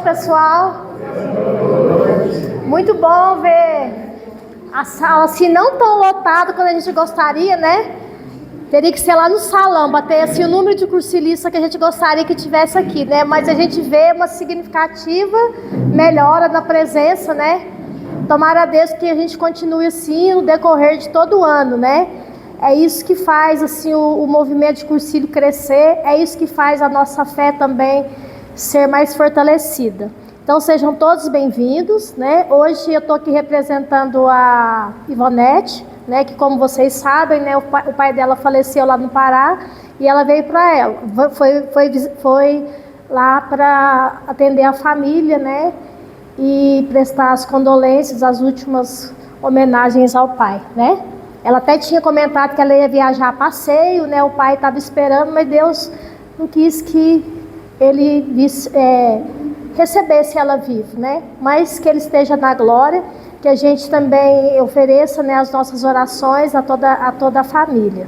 pessoal. Muito bom ver a sala assim não tão lotada quando a gente gostaria, né? Teria que ser lá no salão, bater assim o número de cursilistas que a gente gostaria que tivesse aqui, né? Mas a gente vê uma significativa melhora na presença, né? Tomara a Deus que a gente continue assim no decorrer de todo o ano, né? É isso que faz assim o movimento de cursilho crescer, é isso que faz a nossa fé também ser mais fortalecida. Então sejam todos bem-vindos, né? Hoje eu estou aqui representando a Ivonete, né? Que como vocês sabem, né? O pai dela faleceu lá no Pará e ela veio para ela, foi lá para atender a família, né? E prestar as condolências, as últimas homenagens ao pai, né? Ela até tinha comentado que ela ia viajar a passeio, né? O pai estava esperando, mas Deus não quis que ele recebesse ela viva, né? Mas que ele esteja na glória, que a gente também ofereça, né, as nossas orações a toda a família.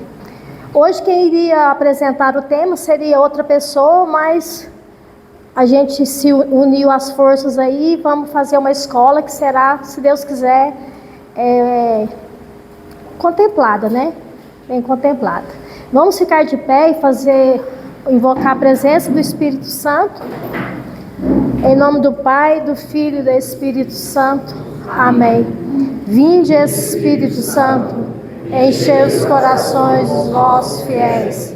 Hoje quem iria apresentar o tema seria outra pessoa, mas a gente se uniu as forças aí e vamos fazer uma escola que será, se Deus quiser, contemplada, né? Bem contemplada. Vamos ficar de pé e invocar a presença do Espírito Santo. Em nome do Pai, do Filho e do Espírito Santo. Amém. Vinde, Espírito Santo, enchei os corações dos vossos fiéis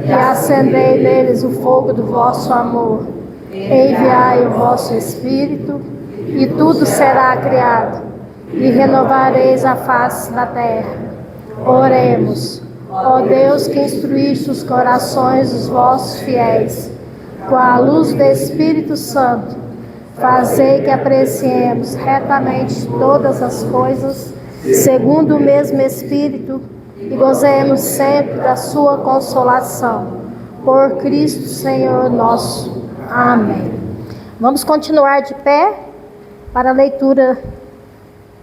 e acendei neles o fogo do vosso amor. Enviai o vosso Espírito e tudo será criado e renovareis a face da terra. Oremos. Ó Deus, que instruíste os corações dos vossos fiéis com a luz do Espírito Santo, fazei que apreciemos retamente todas as coisas, segundo o mesmo Espírito, e gozemos sempre da sua consolação. Por Cristo Senhor nosso. Amém. Vamos continuar de pé para a leitura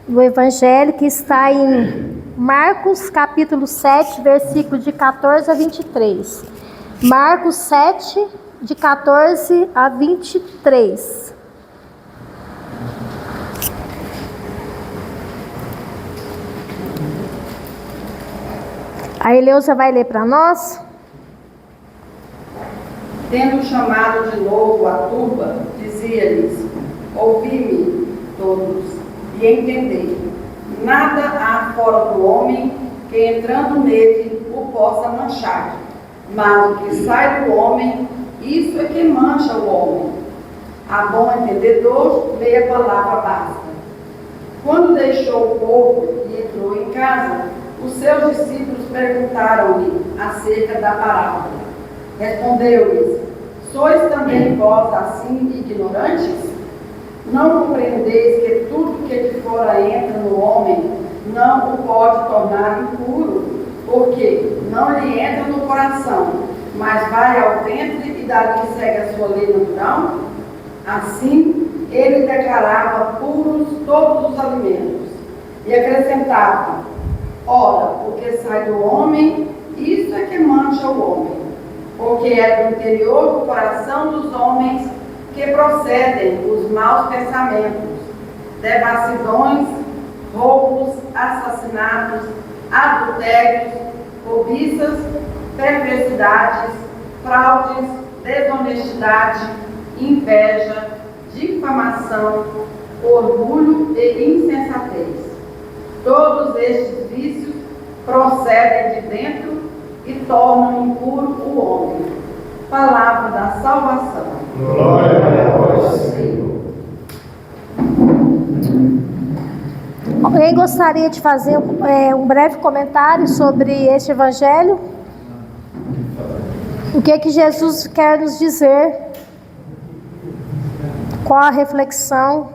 do Evangelho, que está em Marcos capítulo 7, versículo de 14 a 23. Marcos 7, de 14 a 23. A Eleusa vai ler para nós. Tendo chamado de novo a turba, dizia-lhes: ouvi-me todos e entendei. Nada há fora do homem que entrando nele o possa manchar, mas o que sai do homem, isso é que mancha o homem. A bom entendedor, leia a palavra basta. Quando deixou o povo e entrou em casa, os seus discípulos perguntaram-lhe acerca da parábola. Respondeu-lhes: sois também vós assim ignorantes? Não compreendeis que tudo que de fora entra no homem não o pode tornar impuro, porque não lhe entra no coração, mas vai ao ventre e dali segue a sua lei natural? Assim, ele declarava puros todos os alimentos e acrescentava: ora, o que sai do homem, isso é que mancha o homem, porque é do interior do coração dos homens que procedem os maus pensamentos, devassidões, roubos, assassinatos, adultérios, cobiças, perversidades, fraudes, desonestidade, inveja, difamação, orgulho e insensatez. Todos estes vícios procedem de dentro e tornam impuro o homem. Palavra da salvação. Glória a vós, Senhor. Alguém gostaria de fazer um breve comentário sobre este evangelho? O que é que Jesus quer nos dizer? Qual a reflexão?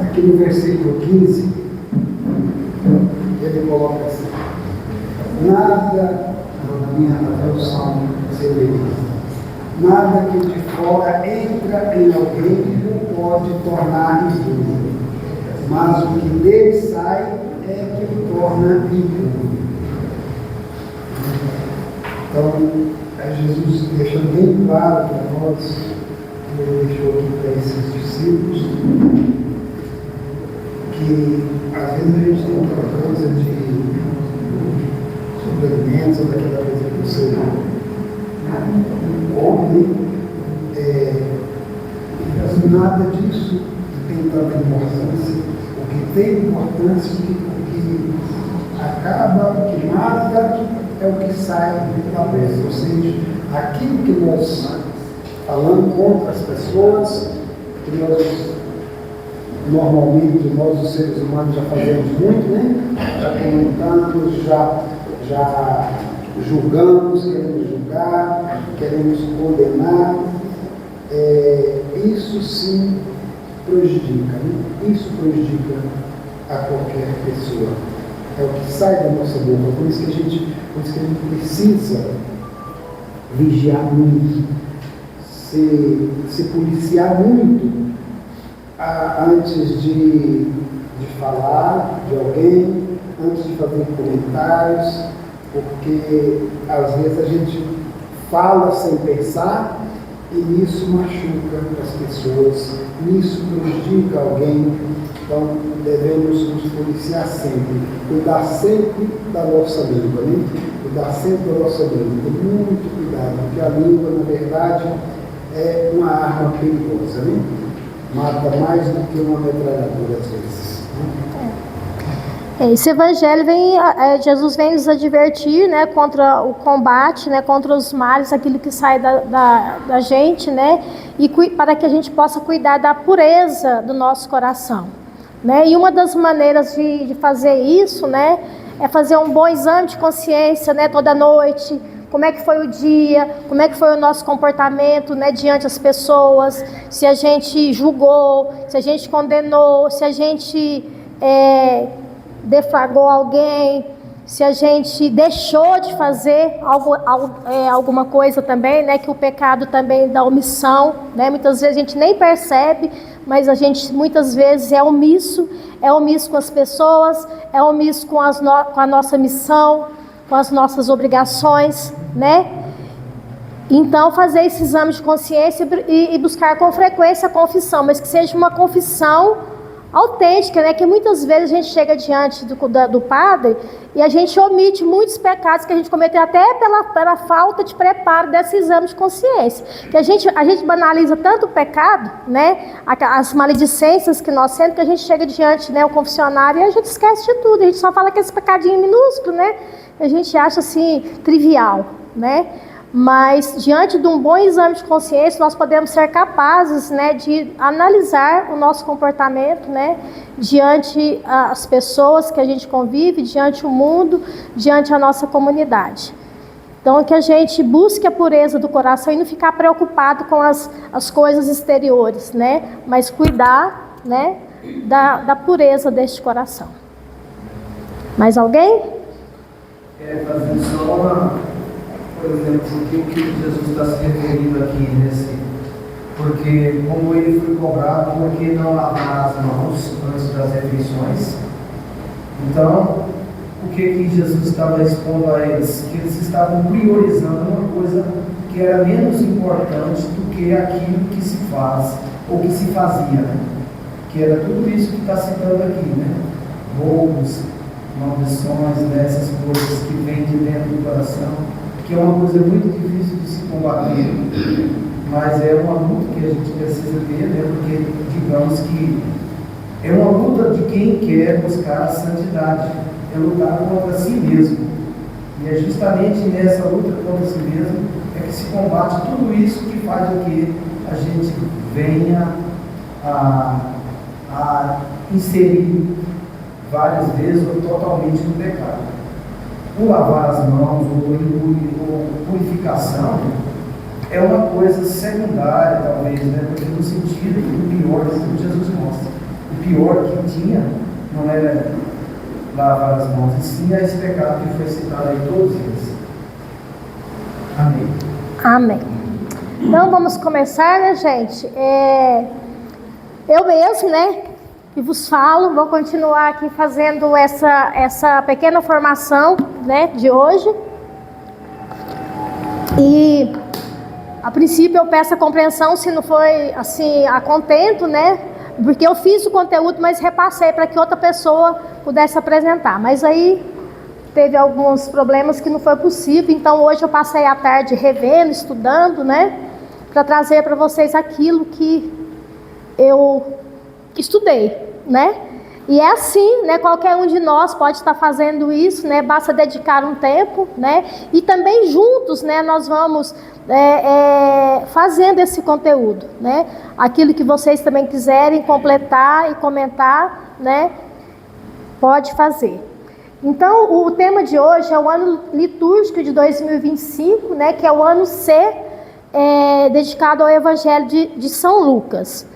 Aqui no versículo 15, ele coloca assim: nada, na minha tradução, nada que de fora entra em alguém o pode tornar impuro, mas o que dele sai é que o torna impuro. Então, Jesus deixa bem claro para nós, ele deixou aqui para esses discípulos, que às vezes a gente tem aquela coisa de suplementos, ou daquela coisa que você come, mas nada disso tem tanta importância. O que tem importância, o que acaba, o que mata, é o que sai da boca. Ou seja, aquilo que nós falamos contra as pessoas, que nós normalmente, nós os seres humanos já fazemos muito, né? Já comentamos, já julgamos, queremos julgar, queremos condenar. Isso sim prejudica, né? Isso prejudica a qualquer pessoa. É o que sai da nossa boca. Por isso que a gente precisa vigiar muito, se policiar muito antes de falar de alguém, antes de fazer comentários, porque às vezes a gente fala sem pensar e isso machuca as pessoas, isso prejudica alguém. Então devemos nos policiar sempre, cuidar sempre da nossa língua, né? Cuidar sempre da nossa língua, com muito cuidado, porque a língua, na verdade, é uma arma perigosa, né? Mata mais do que uma metralhadora às vezes. Esse evangelho Jesus vem nos advertir, né, contra o combate, né, contra os males, aquilo que sai da gente, né, e para que a gente possa cuidar da pureza do nosso coração, né. E uma das maneiras de fazer isso, né, é fazer um bom exame de consciência, né, toda noite. Como é que foi o dia, como é que foi o nosso comportamento, né, diante das pessoas, se a gente julgou, se a gente condenou, se a gente deflagrou alguém, se a gente deixou de fazer alguma coisa também, né, que o pecado também da omissão, né, muitas vezes a gente nem percebe, mas a gente muitas vezes é omisso com as pessoas, é omisso com a nossa missão, com as nossas obrigações, né? Então, fazer esse exame de consciência e buscar com frequência a confissão, mas que seja uma confissão autêntica, né? Que muitas vezes a gente chega diante do padre e a gente omite muitos pecados que a gente cometeu até pela falta de preparo desse exame de consciência. Que a gente banaliza tanto o pecado, né? As maledicências que nós temos, que a gente chega diante, né, o confessionário, e a gente esquece de tudo. A gente só fala que esse pecadinho minúsculo, né? A gente acha assim trivial, né? Mas diante de um bom exame de consciência, nós podemos ser capazes, né, de analisar o nosso comportamento, né, diante as pessoas que a gente convive, diante o mundo, diante a nossa comunidade. Então, que a gente busque a pureza do coração e não ficar preocupado com as coisas exteriores, né, mas cuidar, né, da pureza deste coração. Mais alguém? Fazendo só por exemplo, o que Jesus está se referindo aqui porque como ele foi cobrado, por que não lavar as mãos antes das refeições? Então, o que Jesus estava expondo a eles? Que eles estavam priorizando uma coisa que era menos importante do que aquilo que se faz, ou que se fazia, né? Que era tudo isso que está citando aqui, né? Roubos, maldições, né? Essas coisas que vêm de dentro do coração, que é uma coisa muito difícil de se combater, mas é uma luta que a gente precisa ter, né? Porque digamos que é uma luta de quem quer buscar a santidade, é lutar contra si mesmo, e é justamente nessa luta contra si mesmo é que se combate tudo isso que faz com que a gente venha a inserir várias vezes ou totalmente no pecado. O lavar as mãos ou purificação é uma coisa secundária, talvez, né? Porque no sentido do pior que Jesus mostra. O pior que tinha não era lavar as mãos, e sim esse pecado que foi citado aí todos eles. Amém. Amém. Então vamos começar, né, gente? Eu mesmo, né, que vos falo, vou continuar aqui fazendo essa pequena formação, né, de hoje. E a princípio eu peço a compreensão se não foi assim a contento, né? Porque eu fiz o conteúdo, mas repassei para que outra pessoa pudesse apresentar. Mas aí teve alguns problemas que não foi possível. Então hoje eu passei a tarde revendo, estudando, né? Para trazer para vocês aquilo que eu estudei, né? E é assim, né? Qualquer um de nós pode estar fazendo isso, né? Basta dedicar um tempo, né? E também juntos, né? Nós vamos fazendo esse conteúdo, né? Aquilo que vocês também quiserem completar e comentar, né? Pode fazer. Então, o tema de hoje é o ano litúrgico de 2025, né? Que é o ano C, dedicado ao Evangelho de São Lucas.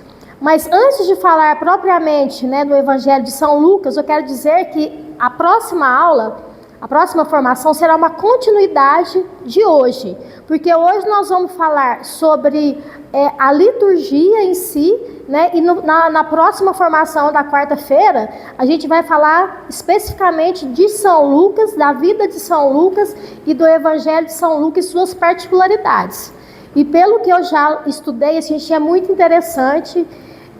Mas antes de falar propriamente, né, do Evangelho de São Lucas, eu quero dizer que a próxima aula, a próxima formação será uma continuidade de hoje. Porque hoje nós vamos falar sobre a liturgia em si, né, e na próxima formação da quarta-feira, a gente vai falar especificamente de São Lucas, da vida de São Lucas e do Evangelho de São Lucas e suas particularidades. E pelo que eu já estudei, assim, é muito interessante.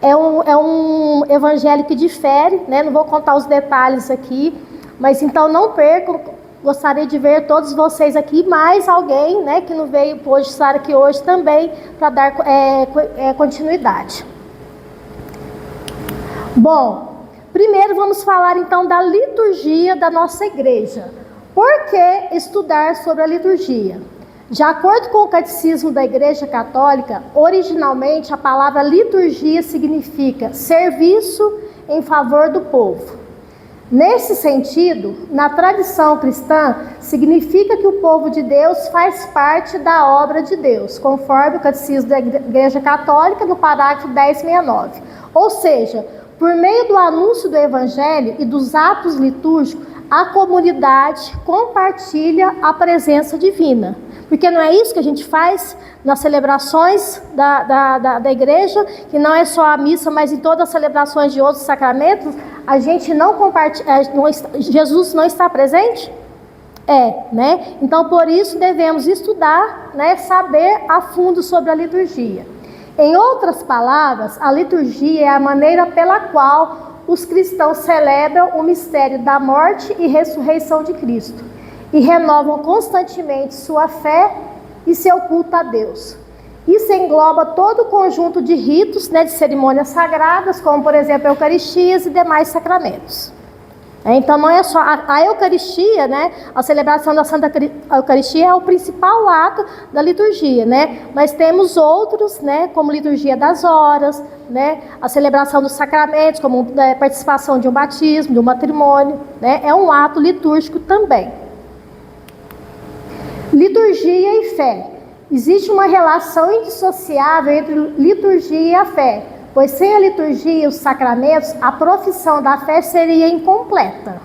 É um evangelho que difere, né? Não vou contar os detalhes aqui, mas então não percam. Gostaria de ver todos vocês aqui, mais alguém, né, que não veio hoje estar aqui hoje também para dar continuidade. Bom, primeiro vamos falar então da liturgia da nossa igreja. Por que estudar sobre a liturgia? De acordo com o Catecismo da Igreja Católica, originalmente a palavra liturgia significa serviço em favor do povo. Nesse sentido, na tradição cristã, significa que o povo de Deus faz parte da obra de Deus, conforme o Catecismo da Igreja Católica, no parágrafo 1069. Ou seja, por meio do anúncio do Evangelho e dos atos litúrgicos, a comunidade compartilha a presença divina. Porque não é isso que a gente faz nas celebrações da igreja, que não é só a missa, mas em todas as celebrações de outros sacramentos, a gente não compartilha, Jesus não está presente? Né? Então por isso devemos estudar, né, saber a fundo sobre a liturgia. Em outras palavras, a liturgia é a maneira pela qual os cristãos celebram o mistério da morte e ressurreição de Cristo e renovam constantemente sua fé e seu culto a Deus. Isso engloba todo o conjunto de ritos, né, de cerimônias sagradas, como por exemplo a Eucaristia e demais sacramentos. Então não é só a Eucaristia, né? A celebração da Santa Eucaristia é o principal ato da liturgia, né? Mas temos outros, né? Como liturgia das horas, né? A celebração dos sacramentos, como a participação de um batismo, de um matrimônio, né? É um ato litúrgico também. Liturgia e fé. Existe uma relação indissociável entre liturgia e a fé, pois sem a liturgia e os sacramentos, a profissão da fé seria incompleta.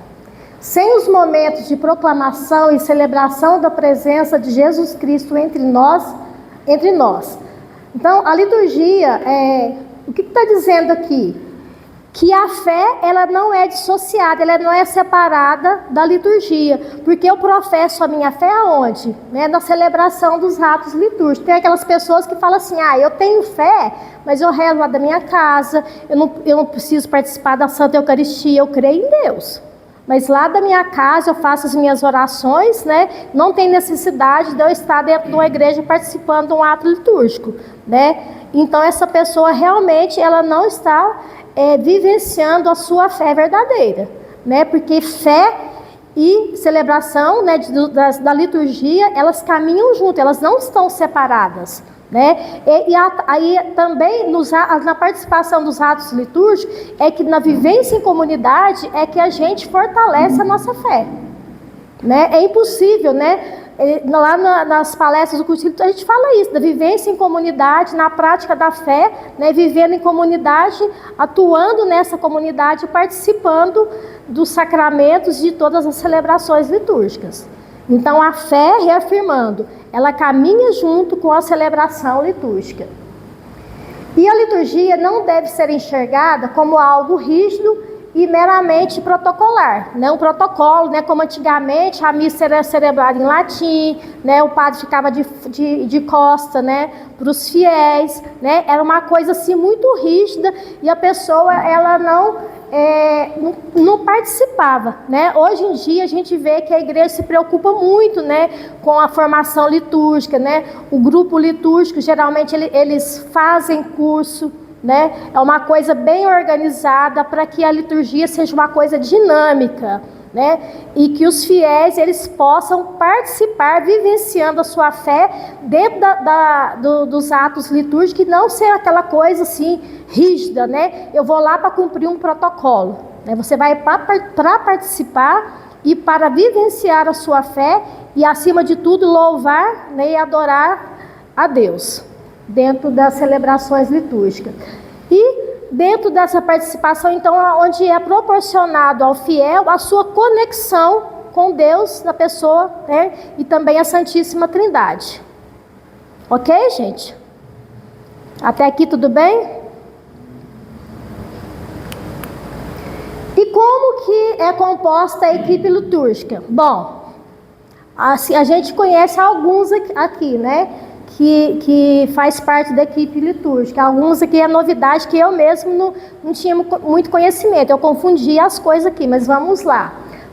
Sem os momentos de proclamação e celebração da presença de Jesus Cristo entre nós. Então, a liturgia, o que está dizendo aqui? Que a fé, ela não é dissociada, ela não é separada da liturgia, porque eu professo a minha fé aonde? Né? Na celebração dos atos litúrgicos. Tem aquelas pessoas que falam assim, eu tenho fé, mas eu rezo lá da minha casa, eu não preciso participar da Santa Eucaristia, eu creio em Deus. Mas lá da minha casa eu faço as minhas orações, né? Não tem necessidade de eu estar dentro de uma igreja participando de um ato litúrgico, né? Então essa pessoa realmente, ela não está vivenciando a sua fé verdadeira, né? Porque fé e celebração, né, da liturgia, elas caminham juntas, elas não estão separadas, né? Aí também na participação dos atos litúrgicos é que na vivência em comunidade é que a gente fortalece a nossa fé, né? É impossível, né? Lá nas palestras do curso a gente fala isso, da vivência em comunidade, na prática da fé, né, vivendo em comunidade, atuando nessa comunidade, participando dos sacramentos de todas as celebrações litúrgicas. Então a fé, reafirmando, ela caminha junto com a celebração litúrgica. E a liturgia não deve ser enxergada como algo rígido e meramente protocolar, né? Um protocolo, né? Como antigamente a missa era celebrada em latim, né? O padre ficava de costa, né? Para os fiéis, né? Era uma coisa assim muito rígida e a pessoa ela não participava, né? Hoje em dia a gente vê que a igreja se preocupa muito, né, com a formação litúrgica, né? O grupo litúrgico geralmente eles fazem curso, né? É uma coisa bem organizada para que a liturgia seja uma coisa dinâmica, né? E que os fiéis eles possam participar, vivenciando a sua fé dentro dos atos litúrgicos e não ser aquela coisa assim rígida, né? Eu vou lá para cumprir um protocolo, né? Você vai para participar e para vivenciar a sua fé e acima de tudo louvar, né, e adorar a Deus dentro das celebrações litúrgicas. E dentro dessa participação, então, onde é proporcionado ao fiel a sua conexão com Deus na pessoa, né, e também a Santíssima Trindade. Ok, gente? Até aqui tudo bem? E como que é composta a equipe litúrgica? Bom, assim, a gente conhece alguns aqui, né? Que faz parte da equipe litúrgica. Alguns aqui é novidade que eu mesmo não tinha muito conhecimento. Eu confundia as coisas aqui, mas vamos lá.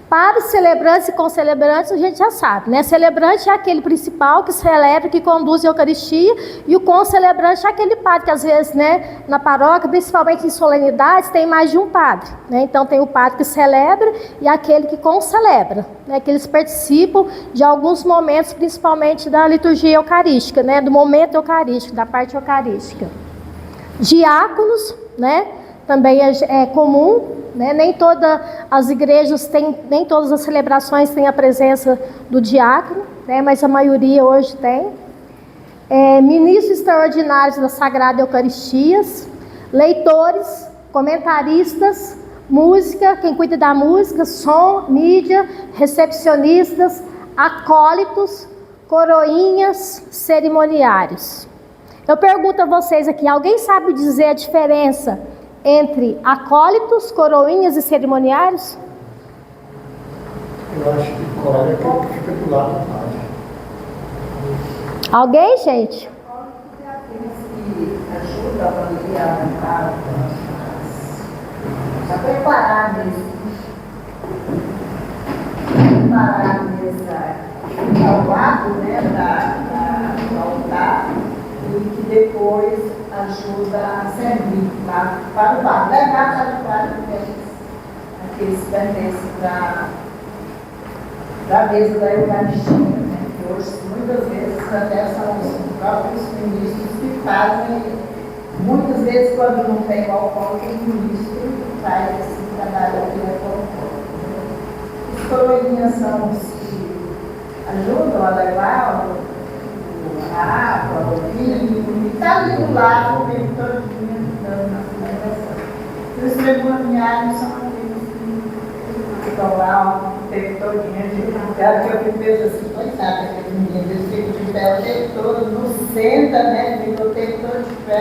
Para os celebrantes e concelebrantes, a gente já sabe, né? Celebrante é aquele principal que celebra, que conduz a Eucaristia, e o concelebrante é aquele padre que às vezes, né, na paróquia, principalmente em solenidades, tem mais de um padre, né? Então tem o padre que celebra e aquele que concelebra, né? Que eles participam de alguns momentos, principalmente da liturgia eucarística, né? Do momento eucarístico, da parte eucarística. Diáconos, né? Também é comum, né? Nem todas as igrejas têm, nem todas as celebrações têm a presença do diácono, né? Mas a maioria hoje tem. Ministros extraordinários da Sagrada Eucaristias, leitores, comentaristas, música, quem cuida da música, som, mídia, recepcionistas, acólitos, coroinhas, cerimoniários. Eu pergunto a vocês aqui, alguém sabe dizer a diferença entre acólitos, coroinhas e cerimoniários? Eu acho que o coro é que fica do lado do padre. Alguém, gente? É aqueles que ajudam a familiar a preparar mesmo. Preparar mesmo ao lado, né, do altar, e que depois ajuda a servir para o bar, levar para o bar aqueles que pertencem da mesa da Eucaristia, né? Que hoje, muitas vezes, até são os próprios ministros que fazem, muitas vezes, quando não tem o álcool, tem ministro que faz esse trabalho aqui na alcoólico. Os coroinhas são os que ajudam a levar a água, o vinho, e está ali do lado o tempo todo dando na celebração. E os cerimoniários são aqueles que estão lá o tempo todo. Claro que eu vejo assim, coitado, aqueles meninos, eles ficam de pé o tempo todo, não senta, né? Ficam o tempo todo de pé,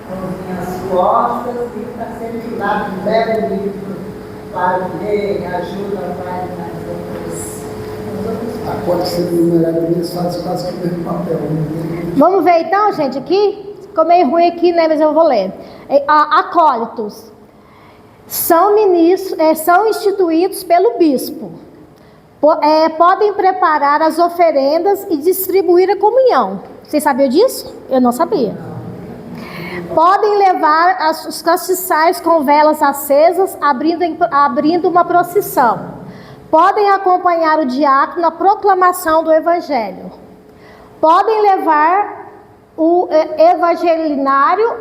com as costas, e está sempre do lado, leva o livro para ler, ajuda a várias outras. Pode ser numerado, eles fazem quase que o mesmo papel. Vamos ver então, gente, aqui? Ficou meio ruim aqui, né? Mas eu vou ler. Acólitos são ministros, são instituídos pelo bispo. Podem preparar as oferendas e distribuir a comunhão. Vocês sabiam disso? Eu não sabia. Podem levar os castiçais com velas acesas, abrindo uma procissão. Podem acompanhar o diácono na proclamação do Evangelho. Podem levar o evangelinário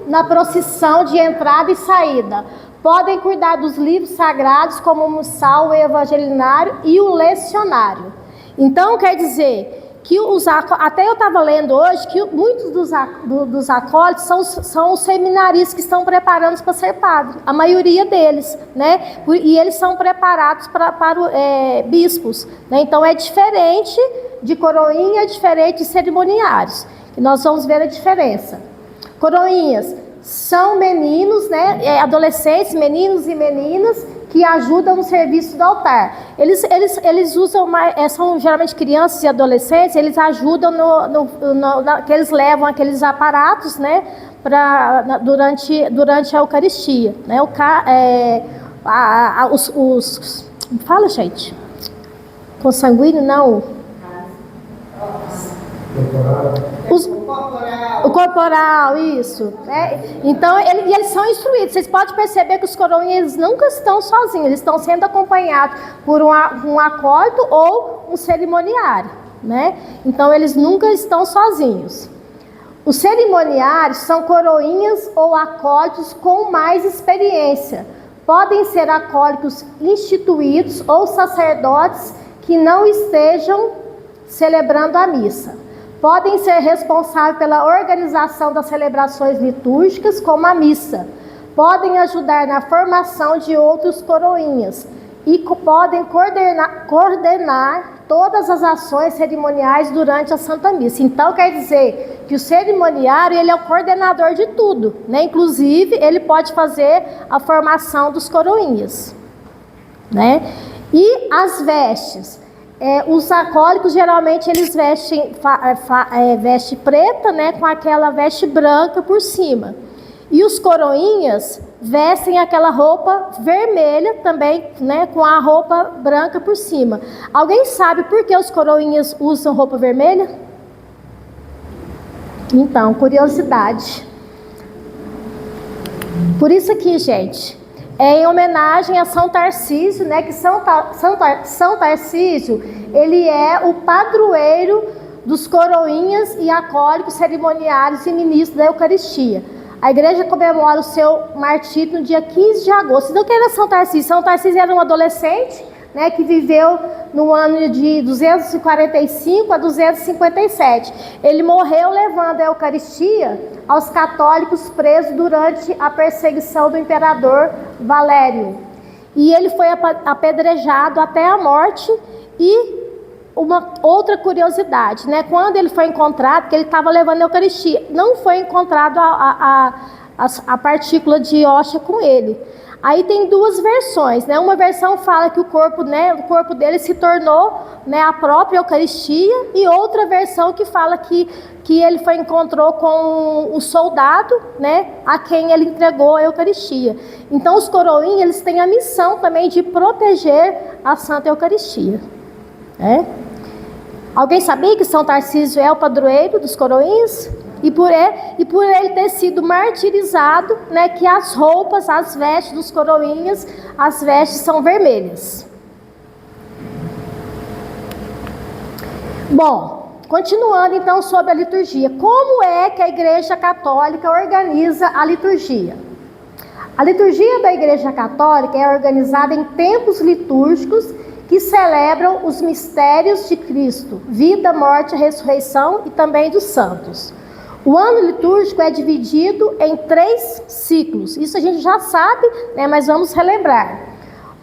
na procissão de entrada e saída. Podem cuidar dos livros sagrados, como o missal, o evangelinário e o lecionário. Então, quer dizer que até eu estava lendo hoje que muitos dos acólitos são os seminaristas que estão preparando para ser padre, a maioria deles, né? E eles são preparados para bispos, né? Então é diferente de coroinha, é diferente de cerimoniários, e nós vamos ver a diferença. Coroinhas são meninos, né, adolescentes, meninos e meninas, que ajudam no serviço do altar. Eles usam, são geralmente crianças e adolescentes, eles ajudam que eles levam aqueles aparatos, né, durante a Eucaristia. Né, fala, gente. Consanguíneo, não. O corporal, isso. Então, eles são instruídos. Vocês podem perceber que os coroinhas nunca estão sozinhos. Eles estão sendo acompanhados por um acólito ou um cerimoniário. Né? Então, eles nunca estão sozinhos. Os cerimoniários são coroinhas ou acólitos com mais experiência. Podem ser acólitos instituídos ou sacerdotes que não estejam celebrando a missa. Podem ser responsáveis pela organização das celebrações litúrgicas, como a missa. Podem ajudar na formação de outros coroinhas e podem coordenar todas as ações cerimoniais durante a Santa Missa. Então, quer dizer que o cerimoniário, ele é o coordenador de tudo, né? Inclusive, ele pode fazer a formação dos coroinhas, né? E as vestes. Os acólicos, geralmente, eles vestem veste preta, né? Com aquela veste branca por cima. E os coroinhas vestem aquela roupa vermelha também, né, com a roupa branca por cima. Alguém sabe por que os coroinhas usam roupa vermelha? Então, curiosidade. Por isso aqui, gente, é em homenagem a São Tarcísio, né, que São Tarcísio, ele é o padroeiro dos coroinhas e acólicos, cerimoniários e ministros da Eucaristia. A igreja comemora o seu martírio no dia 15 de agosto. Então, quem era São Tarcísio? São Tarcísio era um adolescente, né, que viveu no ano de 245 a 257. Ele morreu levando a Eucaristia aos católicos presos durante a perseguição do imperador Valério. E ele foi apedrejado até a morte. E uma outra curiosidade, né? Quando ele foi encontrado, que ele estava levando a Eucaristia, não foi encontrado a partícula de hóstia com ele. Aí tem duas versões, né? Uma versão fala que o corpo dele se tornou, né, a própria Eucaristia, e outra versão que fala que ele encontrou com o soldado, né, a quem ele entregou a Eucaristia. Então os coroinhas, eles têm a missão também de proteger a Santa Eucaristia. Alguém sabia que São Tarcísio é o padroeiro dos coroinhas? E por ele ter sido martirizado, né, que as roupas, as vestes dos coroinhas, as vestes são vermelhas. Bom, continuando então sobre a liturgia. Como é que a Igreja Católica organiza a liturgia? A liturgia da Igreja Católica é organizada em tempos litúrgicos que celebram os mistérios de Cristo, vida, morte, ressurreição e também dos santos. O ano litúrgico é dividido em 3 ciclos. Isso a gente já sabe, né, mas vamos relembrar.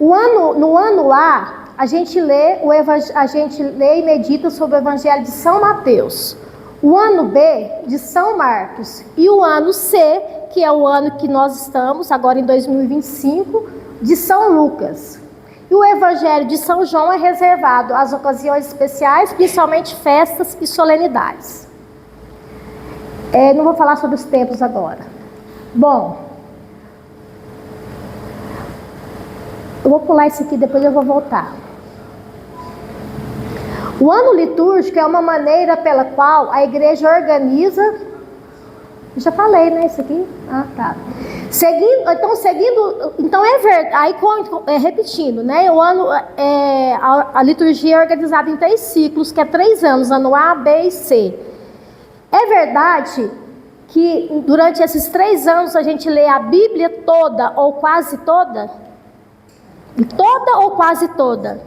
No ano A, a gente lê e medita sobre o Evangelho de São Mateus. O ano B, de São Marcos. E o ano C, que é o ano que nós estamos, agora em 2025, de São Lucas. E o Evangelho de São João é reservado às ocasiões especiais, principalmente festas e solenidades. Não vou falar sobre os tempos agora. Bom, eu vou pular isso aqui, depois eu vou voltar. O ano litúrgico é uma maneira pela qual a igreja organiza... Já falei, né, isso aqui? Ah, tá. Então é verdade, aí repetindo, né, o ano, a liturgia é organizada em 3 ciclos, que é 3 anos, ano A, B e C. É verdade que durante esses 3 anos a gente lê a Bíblia toda ou quase toda? Toda ou quase toda?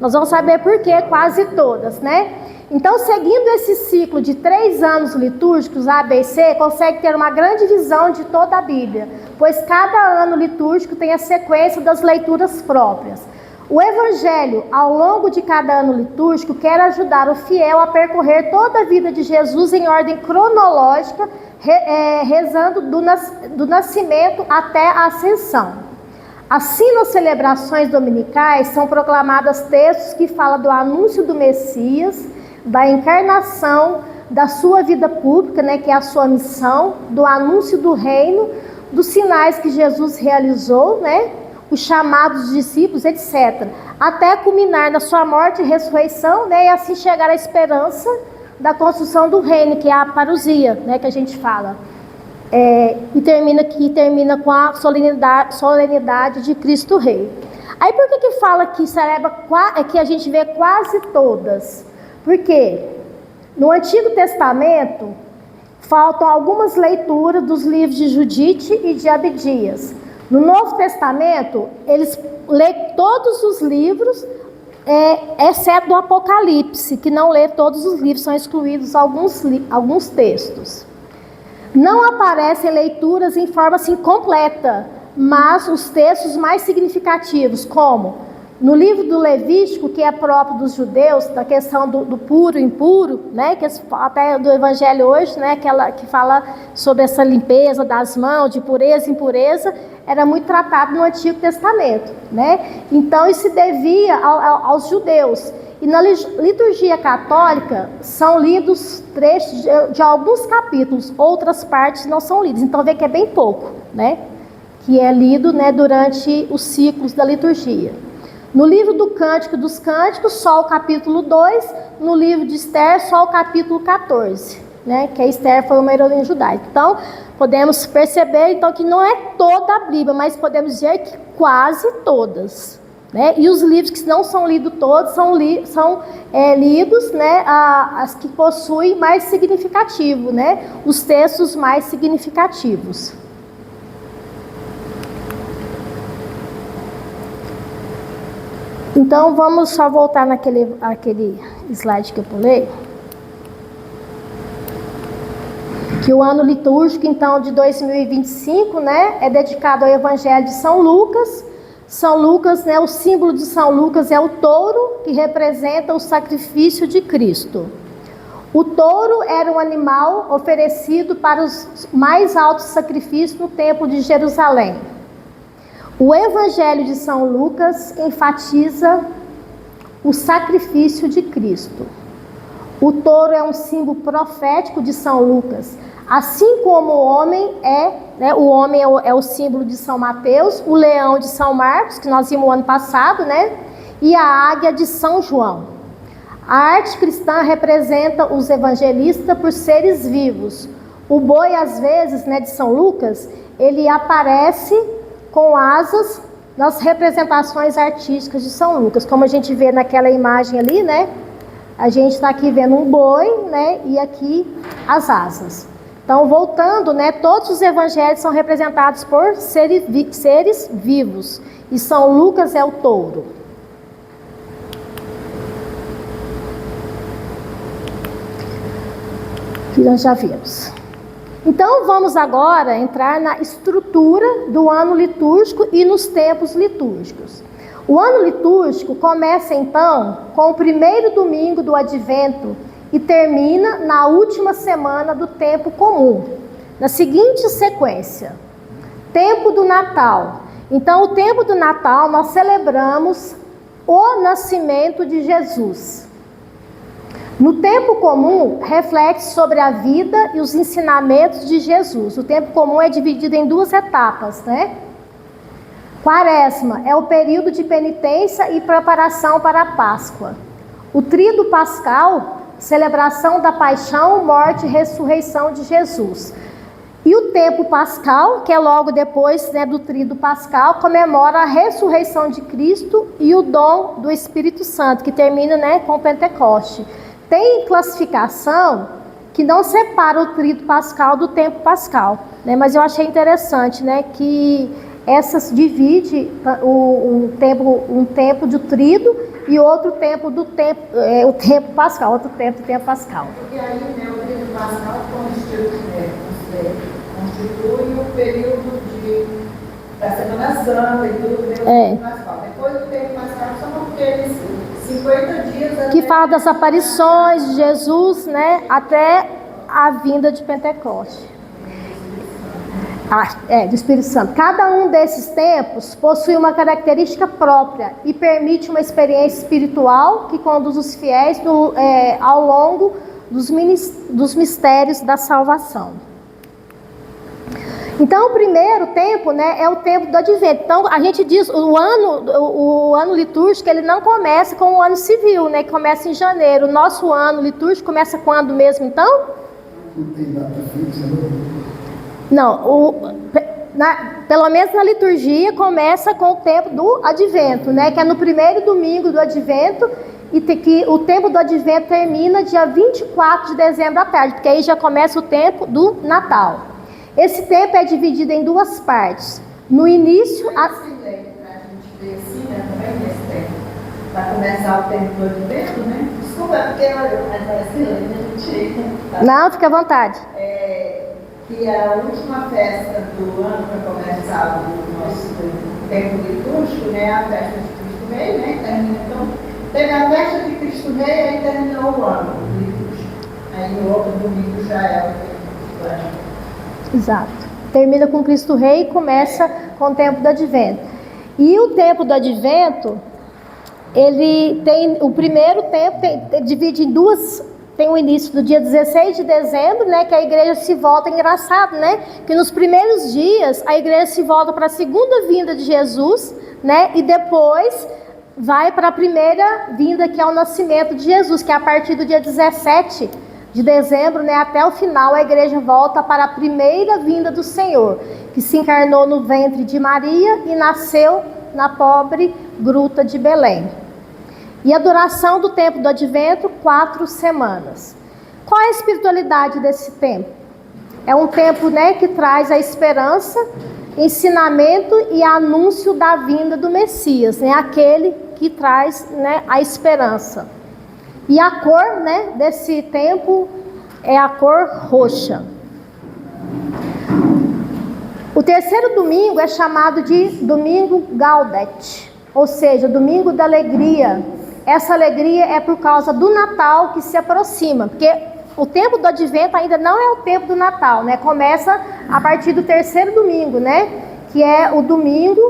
Nós vamos saber por que quase todas, né? Então, seguindo esse ciclo de 3 anos litúrgicos, A, B e C, consegue ter uma grande visão de toda a Bíblia, pois cada ano litúrgico tem a sequência das leituras próprias. O Evangelho, ao longo de cada ano litúrgico, quer ajudar o fiel a percorrer toda a vida de Jesus em ordem cronológica, rezando do nascimento até a ascensão. Assim, nas celebrações dominicais, são proclamados textos que falam do anúncio do Messias, da encarnação, da sua vida pública, né, que é a sua missão, do anúncio do reino, dos sinais que Jesus realizou, né, os chamados dos discípulos, etc. Até culminar na sua morte e ressurreição, né, e assim chegar à esperança da construção do reino, que é a parousia, né, que a gente fala. E termina com a solenidade de Cristo Rei. Aí por que fala que celebra, que a gente vê quase todas? Porque no Antigo Testamento faltam algumas leituras dos livros de Judite e de Abdias. No Novo Testamento, eles lêem todos os livros, exceto o Apocalipse, que não lê todos os livros, são excluídos alguns textos. Não aparecem leituras em forma assim completa, mas os textos mais significativos, como no livro do Levítico, que é próprio dos judeus, da questão do puro e impuro, né, que até do Evangelho hoje, né, que fala sobre essa limpeza das mãos, de pureza e impureza, era muito tratado no Antigo Testamento, né? Então isso se devia aos judeus. E na liturgia católica são lidos trechos de alguns capítulos, outras partes não são lidas. Então vê que é bem pouco, né? Que é lido, né, durante os ciclos da liturgia. No livro do Cântico dos Cânticos, só o capítulo 2. No livro de Esther, só o capítulo 14. Né? Que a Esther foi uma heroína judaica. Então, podemos perceber então, que não é toda a Bíblia, mas podemos dizer que quase todas. Né? E os livros que não são lidos todos, são lidos, né, as que possuem mais significativo, né? Os textos mais significativos. Então, vamos só voltar naquele slide que eu pulei. Que o ano litúrgico, então, de 2025, né, é dedicado ao Evangelho de São Lucas. São Lucas, né, o símbolo de São Lucas é o touro, que representa o sacrifício de Cristo. O touro era um animal oferecido para os mais altos sacrifícios no Templo de Jerusalém. O Evangelho de São Lucas enfatiza o sacrifício de Cristo. O touro é um símbolo profético de São Lucas, assim como o homem o homem é o símbolo de São Mateus, o leão de São Marcos, que nós vimos o ano passado, né? E a águia de São João. A arte cristã representa os evangelistas por seres vivos. O boi, às vezes, né, de São Lucas, ele aparece com asas nas representações artísticas de São Lucas, como a gente vê naquela imagem ali, né? A gente está aqui vendo um boi, né? E aqui as asas. Então, voltando, né? Todos os evangelhos são representados por seres vivos. E São Lucas é o touro. Que nós já vimos. Então, vamos agora entrar na estrutura do ano litúrgico e nos tempos litúrgicos. O ano litúrgico começa, então, com o primeiro domingo do Advento e termina na última semana do tempo comum, na seguinte sequência: tempo do Natal. Então, o tempo do Natal, nós celebramos o nascimento de Jesus. No tempo comum, reflete sobre a vida e os ensinamentos de Jesus. O tempo comum é dividido em duas etapas, né? Quaresma é o período de penitência e preparação para a Páscoa. O Tríduo Pascal, celebração da paixão, morte e ressurreição de Jesus. E o tempo pascal, que é logo depois, né, do Tríduo Pascal, comemora a ressurreição de Cristo e o dom do Espírito Santo, que termina, né, com o Pentecoste. Tem classificação que não separa o Tríduo Pascal do tempo pascal, né? Mas eu achei interessante, né, que essas divide um tempo do Tríduo e outro tempo do tempo, o tempo pascal, outro tempo do tempo pascal. Porque aí, né, o Tríduo Pascal constitui o período da Semana Santa e tudo, o tempo pascal. Depois do tempo pascal só 50 dias. Que fala das aparições de Jesus, né, até a vinda de Pentecostes. Do Espírito Santo. Cada um desses tempos possui uma característica própria e permite uma experiência espiritual que conduz os fiéis ao longo dos mistérios da salvação. Então, o primeiro tempo, né, é o tempo do Advento. Então, a gente diz, o ano litúrgico, ele não começa com o ano civil, né, que começa em janeiro. O nosso ano litúrgico começa quando mesmo, então? Não tem data fixa, não. Pelo menos na liturgia, começa com o tempo do Advento, né, que é no primeiro domingo do Advento, e que o tempo do Advento termina dia 24 de dezembro à tarde, porque aí já começa o tempo do Natal. Esse tempo é dividido em duas partes. No início... Para a gente ver assim, né, também nesse tempo. Para começar o tempo do Advento, né? Desculpa, porque parece que Não, fica à vontade. Que a última festa do ano para começar o nosso tempo litúrgico, né, a festa de Cristo Rei, né, termina, então, teve a festa de Cristo Rei, aí terminou o ano litúrgico. Aí no outro domingo já é o tempo do ano. Exato. Termina com Cristo Rei e começa com o tempo do Advento. E o tempo do Advento, ele tem o primeiro tempo, divide em duas. Tem o início do dia 16 de dezembro, né, que a igreja se volta, engraçado, né, que nos primeiros dias a igreja se volta para a segunda vinda de Jesus, né, e depois vai para a primeira vinda, que é o nascimento de Jesus, que é a partir do dia 17 de dezembro, né, até o final, a igreja volta para a primeira vinda do Senhor, que se encarnou no ventre de Maria e nasceu na pobre gruta de Belém. E a duração do tempo do Advento, 4 semanas. Qual é a espiritualidade desse tempo? É um tempo, né, que traz a esperança, ensinamento e anúncio da vinda do Messias, né, aquele que traz, né, a esperança. E a cor, né, desse tempo é a cor roxa. O terceiro domingo é chamado de Domingo Gaudete, ou seja, Domingo da Alegria. Essa alegria é por causa do Natal que se aproxima, porque o tempo do Advento ainda não é o tempo do Natal, né? Começa a partir do terceiro domingo, né? Que é o domingo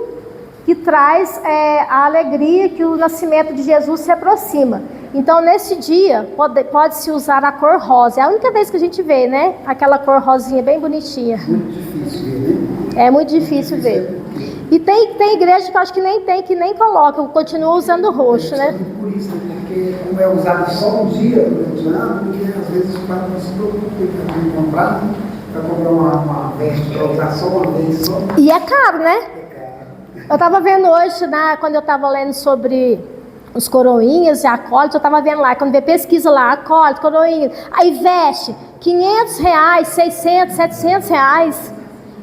que traz a alegria que o nascimento de Jesus se aproxima. Então, nesse dia, pode-se usar a cor rosa. É a única vez que a gente vê, né? Aquela cor rosinha bem bonitinha. Muito difícil ver, né? É muito difícil ver. E tem igreja que eu acho que nem coloca, continua usando roxo, né? Por isso, porque como é usado só um dia durante o ano, porque às vezes o cara não se preocupa em comprar, para comprar uma veste para usar só uma vez só. E é caro, né? É caro. Eu estava vendo hoje, quando eu estava lendo sobre os coroinhas e acólitos, eu estava vendo lá, quando vê pesquisa lá, acólito, coroinha, aí veste R$500, 600, R$700,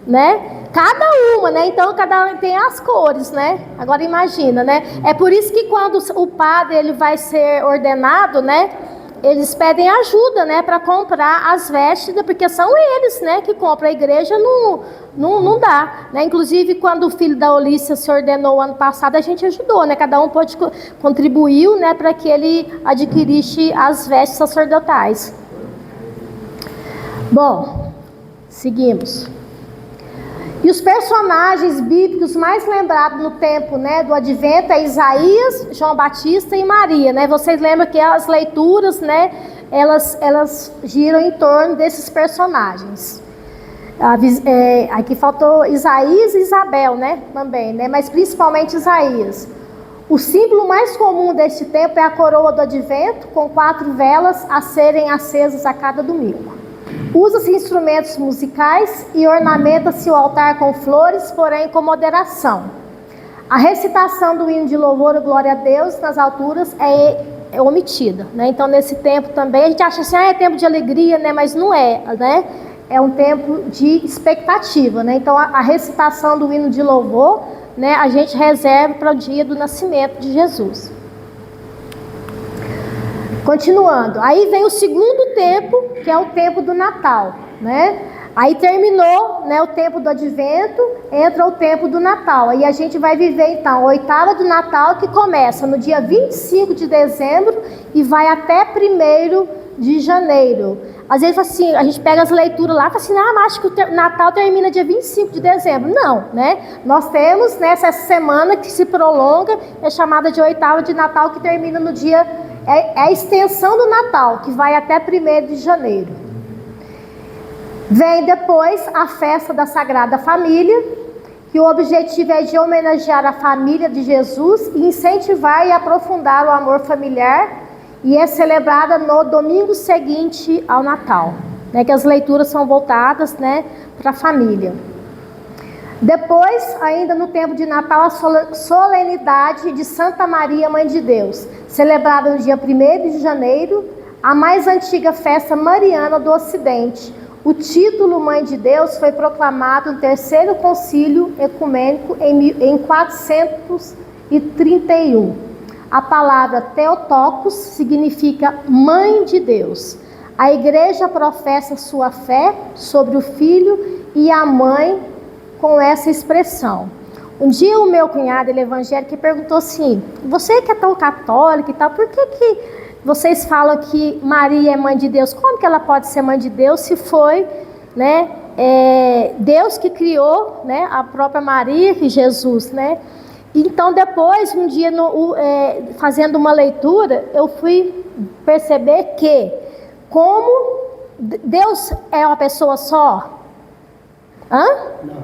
né? Cada uma, né? Então, cada uma tem as cores, né? Agora imagina, né? É por isso que quando o padre ele vai ser ordenado, né? Eles pedem ajuda, né? Para comprar as vestes, porque são eles, né? Que compram. A igreja não dá, né? Inclusive, quando o filho da Olícia se ordenou ano passado, a gente ajudou, né? Cada um contribuiu, né? Para que ele adquirisse as vestes sacerdotais. Bom, seguimos. E os personagens bíblicos mais lembrados no tempo, né, do Advento é Isaías, João Batista e Maria, né? Vocês lembram que as leituras, né, elas giram em torno desses personagens. Aqui faltou Isaías e Isabel, né, também, né? Mas principalmente Isaías. O símbolo mais comum deste tempo é a coroa do Advento, com 4 velas a serem acesas a cada domingo. Usa-se instrumentos musicais e ornamenta-se o altar com flores, porém com moderação. A recitação do hino de louvor e glória a Deus nas alturas é omitida, né? Então, nesse tempo também, a gente acha assim, é tempo de alegria, né? Mas não é, né? É um tempo de expectativa, né? Então, a recitação do hino de louvor, né, a gente reserva para o dia do nascimento de Jesus. Continuando, aí vem o segundo tempo, que é o tempo do Natal, né? Aí terminou, né, o tempo do advento, entra o tempo do Natal. Aí a gente vai viver então a oitava do Natal, que começa no dia 25 de dezembro e vai até 1º de janeiro. Às vezes assim, a gente pega as leituras lá e fala assim, mas acho que o Natal termina dia 25 de dezembro. Não, né? Nós temos nessa semana que se prolonga, é chamada de oitava de Natal, que termina no dia, é a extensão do Natal, que vai até 1º de janeiro. Vem depois a festa da Sagrada Família, que o objetivo é de homenagear a família de Jesus e incentivar e aprofundar o amor familiar, e é celebrada no domingo seguinte ao Natal, né, que as leituras são voltadas, né, para a família. Depois, ainda no tempo de Natal, a solenidade de Santa Maria, Mãe de Deus, celebrada no dia 1º de janeiro, a mais antiga festa mariana do Ocidente. O título Mãe de Deus foi proclamado no Terceiro Concílio Ecumênico em 431. A palavra Theotokos significa Mãe de Deus. A igreja professa sua fé sobre o filho e a mãe com essa expressão. Um dia o meu cunhado, ele é evangélico, perguntou assim, você que é tão católico e tal, por que vocês falam que Maria é mãe de Deus? Como que ela pode ser mãe de Deus se foi, né, Deus que criou, né, a própria Maria e Jesus, né? Então depois, um dia, fazendo uma leitura, eu fui perceber que, como Deus é uma pessoa só? Não,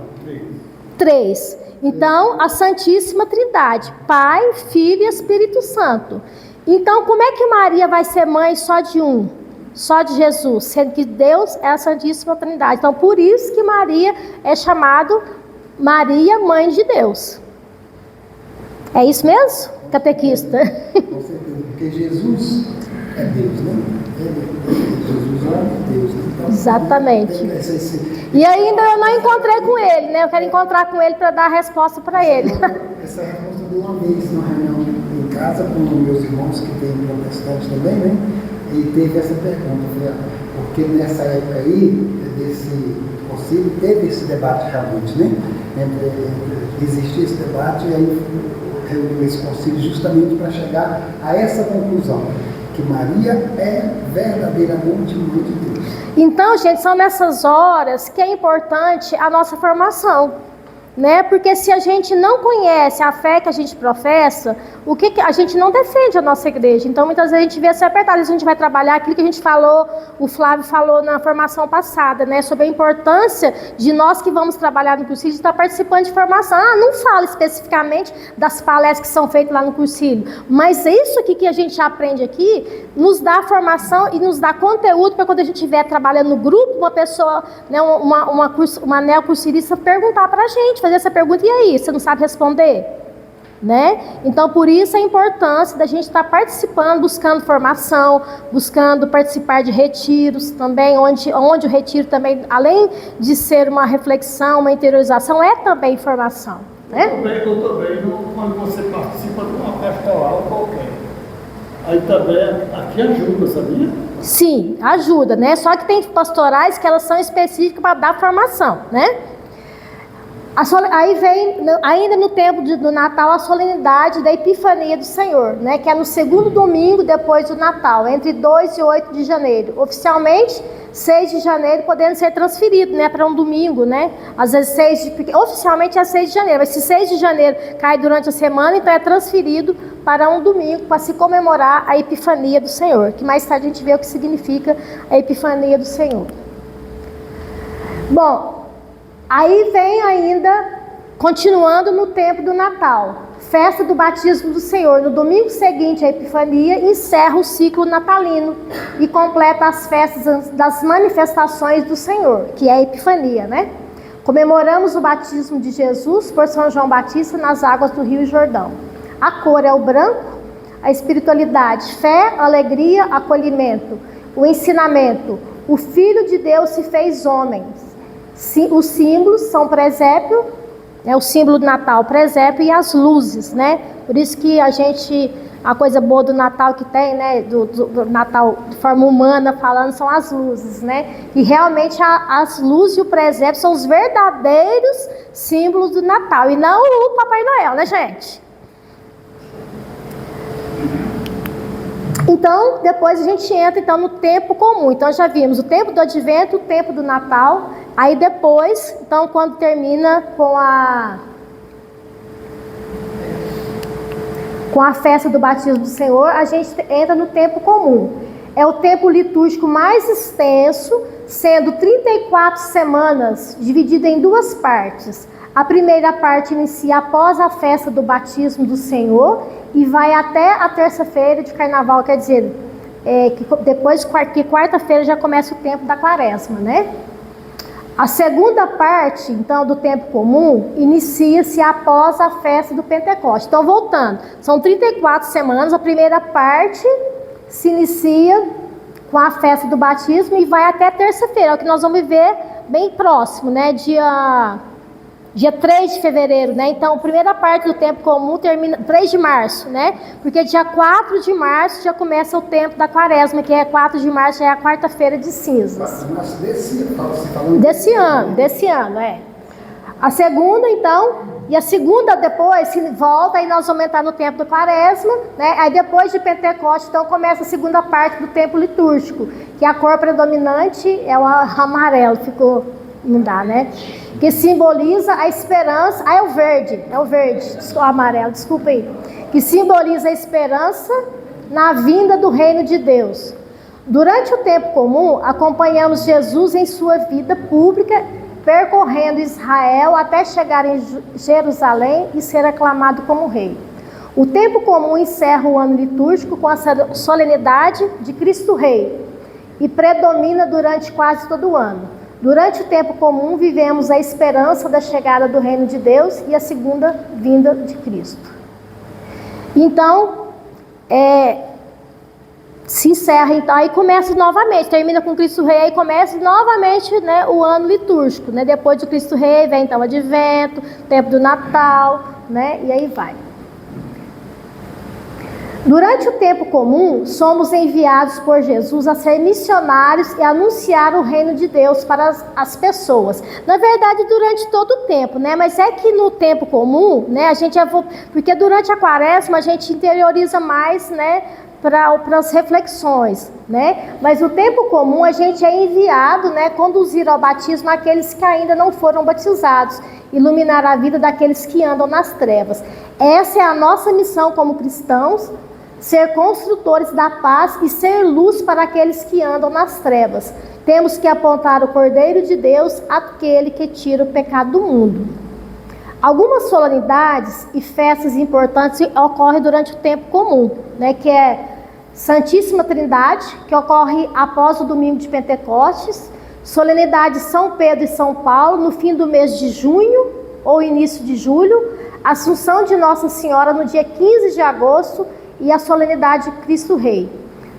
três. Então, a Santíssima Trindade, Pai, Filho e Espírito Santo. Então, como é que Maria vai ser mãe só de um? Só de Jesus, sendo que Deus é a Santíssima Trindade. Então, por isso que Maria é chamada Maria, Mãe de Deus. É isso mesmo, catequista? Com certeza, porque Jesus é Deus, né? Jesus é Deus, né? Então, exatamente. E ainda eu não encontrei com ele, né? Eu quero encontrar com ele para dar a resposta para ele. Essa resposta de uma vez, numa reunião em casa com meus irmãos que tem protestantes também, né? E teve essa pergunta, porque nessa época aí, desse concílio, teve esse debate realmente, né? Existia esse debate e aí reuniu esse concílio justamente para chegar a essa conclusão, que Maria é verdadeiramente mãe de Deus. Então, gente, são nessas horas que é importante a nossa formação, né? Porque se a gente não conhece a fé que a gente professa, o que a gente não defende a nossa igreja. Então, muitas vezes a gente vê ser apertado. A gente vai trabalhar aquilo que a gente falou, o Flávio falou na formação passada, né? Sobre a importância de nós que vamos trabalhar no cursilho, de estar participando de formação. Não fala especificamente das palestras que são feitas lá no cursilho, mas isso aqui que a gente aprende aqui nos dá formação e nos dá conteúdo para quando a gente estiver trabalhando no grupo, uma pessoa, né, uma neocursilista perguntar para a gente, fazer essa pergunta, e aí, você não sabe responder? Né? Então, por isso a importância da gente estar participando, buscando formação, buscando participar de retiros também, onde o retiro também, além de ser uma reflexão, uma interiorização, é também formação. Né? Eu também, quando você participa de uma pastoral qualquer, aí também aqui ajuda, sabia? Sim, ajuda, né? Só que tem pastorais que elas são específicas para dar formação, né? Aí vem, ainda no tempo do Natal, a solenidade da Epifania do Senhor, né, que é no segundo domingo depois do Natal, entre 2 e 8 de janeiro. Oficialmente, 6 de janeiro, podendo ser transferido, né, para um domingo, né? Às vezes oficialmente é 6 de janeiro, mas se 6 de janeiro cai durante a semana, então é transferido para um domingo, para se comemorar a Epifania do Senhor, que mais tarde a gente vê o que significa a Epifania do Senhor. Bom, aí vem ainda, continuando no tempo do Natal, festa do batismo do Senhor. No domingo seguinte à Epifania, encerra o ciclo natalino e completa as festas das manifestações do Senhor, que é a Epifania, né? Comemoramos o batismo de Jesus por São João Batista nas águas do Rio Jordão. A cor é o branco, a espiritualidade, fé, alegria, acolhimento, o ensinamento. O Filho de Deus se fez homem. Os símbolos são presépio, né, o símbolo do Natal, presépio e as luzes, né? Por isso que a gente A coisa boa do Natal que tem, né, do Natal de forma humana falando, são as luzes, né? E realmente as luzes e o presépio são os verdadeiros símbolos do Natal, e não o Papai Noel, né, gente? Então, depois a gente entra então no tempo comum. Então já vimos o tempo do Advento, o tempo do Natal. Aí depois, então quando termina com a festa do batismo do Senhor, a gente entra no tempo comum. É o tempo litúrgico mais extenso, sendo 34 semanas, dividido em duas partes. A primeira parte inicia após a festa do batismo do Senhor e vai até a terça-feira de carnaval, quer dizer, que depois que quarta-feira já começa o tempo da quaresma, né? A segunda parte, então, do tempo comum, inicia-se após a festa do Pentecostes. Então, voltando, são 34 semanas, a primeira parte se inicia com a festa do batismo e vai até terça-feira, é o que nós vamos ver bem próximo, né? Dia 3 de fevereiro, né? Então, a primeira parte do tempo comum termina 3 de março, né? Porque dia 4 de março já começa o tempo da quaresma, que é 4 de março, já é a quarta-feira de cinzas. Mas Desse ano, é. A segunda, então, e a segunda depois, se volta, aí nós vamos entrar no tempo da quaresma, né? Aí depois de Pentecostes, então, começa a segunda parte do tempo litúrgico, que a cor predominante é o amarelo, não dá, né? Que simboliza a esperança. É o verde, o amarelo, desculpa aí. Que simboliza a esperança na vinda do reino de Deus. Durante o tempo comum, acompanhamos Jesus em sua vida pública, percorrendo Israel até chegar em Jerusalém e ser aclamado como rei. O tempo comum encerra o ano litúrgico com a solenidade de Cristo Rei e predomina durante quase todo o ano. Durante o tempo comum, vivemos a esperança da chegada do reino de Deus e a segunda vinda de Cristo. Então, se encerra, então, aí começa novamente, termina com Cristo Rei, aí começa novamente, né, o ano litúrgico, né? Depois de Cristo Rei vem então o Advento, tempo do Natal, né? E aí vai. Durante o tempo comum, somos enviados por Jesus a ser missionários e anunciar o reino de Deus para as pessoas. Na verdade, durante todo o tempo, né? Mas é que no tempo comum, né? Porque durante a quaresma a gente interioriza mais, né? Para as reflexões, né? Mas no tempo comum a gente é enviado, né? Conduzir ao batismo aqueles que ainda não foram batizados, iluminar a vida daqueles que andam nas trevas. Essa é a nossa missão como cristãos. Ser construtores da paz e ser luz para aqueles que andam nas trevas. Temos que apontar o Cordeiro de Deus, aquele que tira o pecado do mundo. Algumas solenidades e festas importantes ocorrem durante o tempo comum, né, que é Santíssima Trindade, que ocorre após o domingo de Pentecostes, solenidade São Pedro e São Paulo, no fim do mês de junho ou início de julho, Assunção de Nossa Senhora no dia 15 de agosto, e a solenidade de Cristo Rei,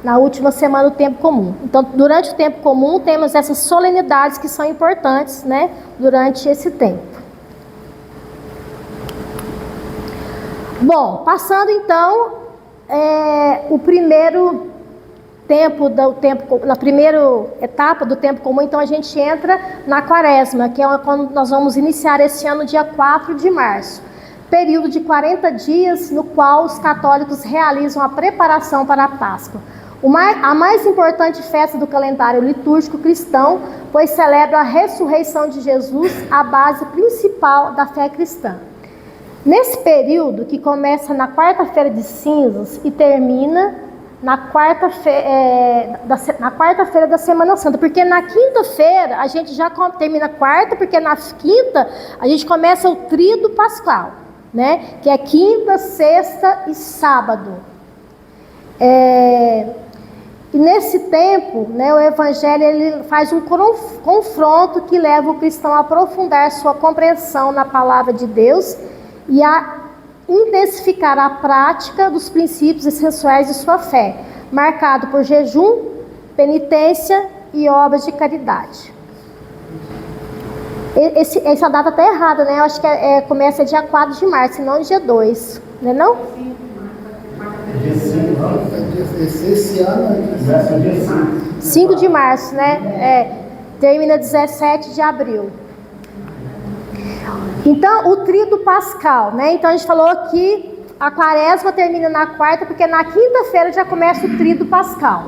na última semana do tempo comum. Então, durante o tempo comum, temos essas solenidades que são importantes, né, durante esse tempo. Bom, passando então, o primeiro tempo na primeira etapa do tempo comum, então a gente entra na quaresma, que é quando nós vamos iniciar esse ano, dia 4 de março. Período de 40 dias no qual os católicos realizam a preparação para a Páscoa. A mais importante festa do calendário litúrgico cristão, pois celebra a ressurreição de Jesus, a base principal da fé cristã. Nesse período, que começa na quarta-feira de cinzas e termina na quarta-feira da Semana Santa, porque na quinta-feira a gente já termina a quarta, porque na quinta a gente começa o tríduo pascal, né? Que é quinta, sexta e sábado. E nesse tempo, né, o Evangelho ele faz um confronto que leva o cristão a aprofundar sua compreensão na palavra de Deus e a intensificar a prática dos princípios essenciais de sua fé, marcado por jejum, penitência e obras de caridade. Essa data está errada, né? Eu acho que começa dia 4 de março, e não dia 2, não é não? Dia esse ano, Essa dia 5. 5 de março, né? Termina 17 de abril. Então, o tríduo pascal, né? Então, a gente falou que a quaresma termina na quarta, porque na quinta-feira já começa o tríduo pascal.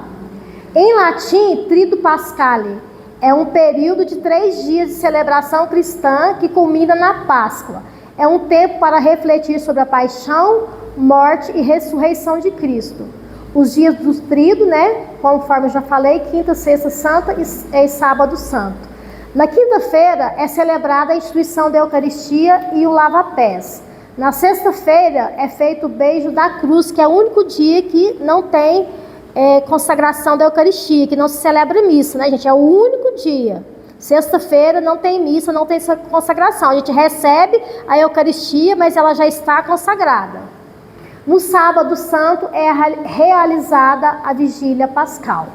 Em latim, tríduo pascale é um período de 3 dias de celebração cristã que culmina na Páscoa. É um tempo para refletir sobre a paixão, morte e ressurreição de Cristo. Os dias do tríduo, né? Conforme eu já falei, quinta, sexta santa e sábado santo. Na quinta-feira é celebrada a instituição da Eucaristia e o lava-pés. Na sexta-feira é feito o beijo da cruz, que é o único dia que não tem consagração da Eucaristia, que não se celebra missa, né, gente? É o único dia. Sexta-feira não tem missa, não tem consagração. A gente recebe a Eucaristia, mas ela já está consagrada. No sábado santo é realizada a vigília pascal.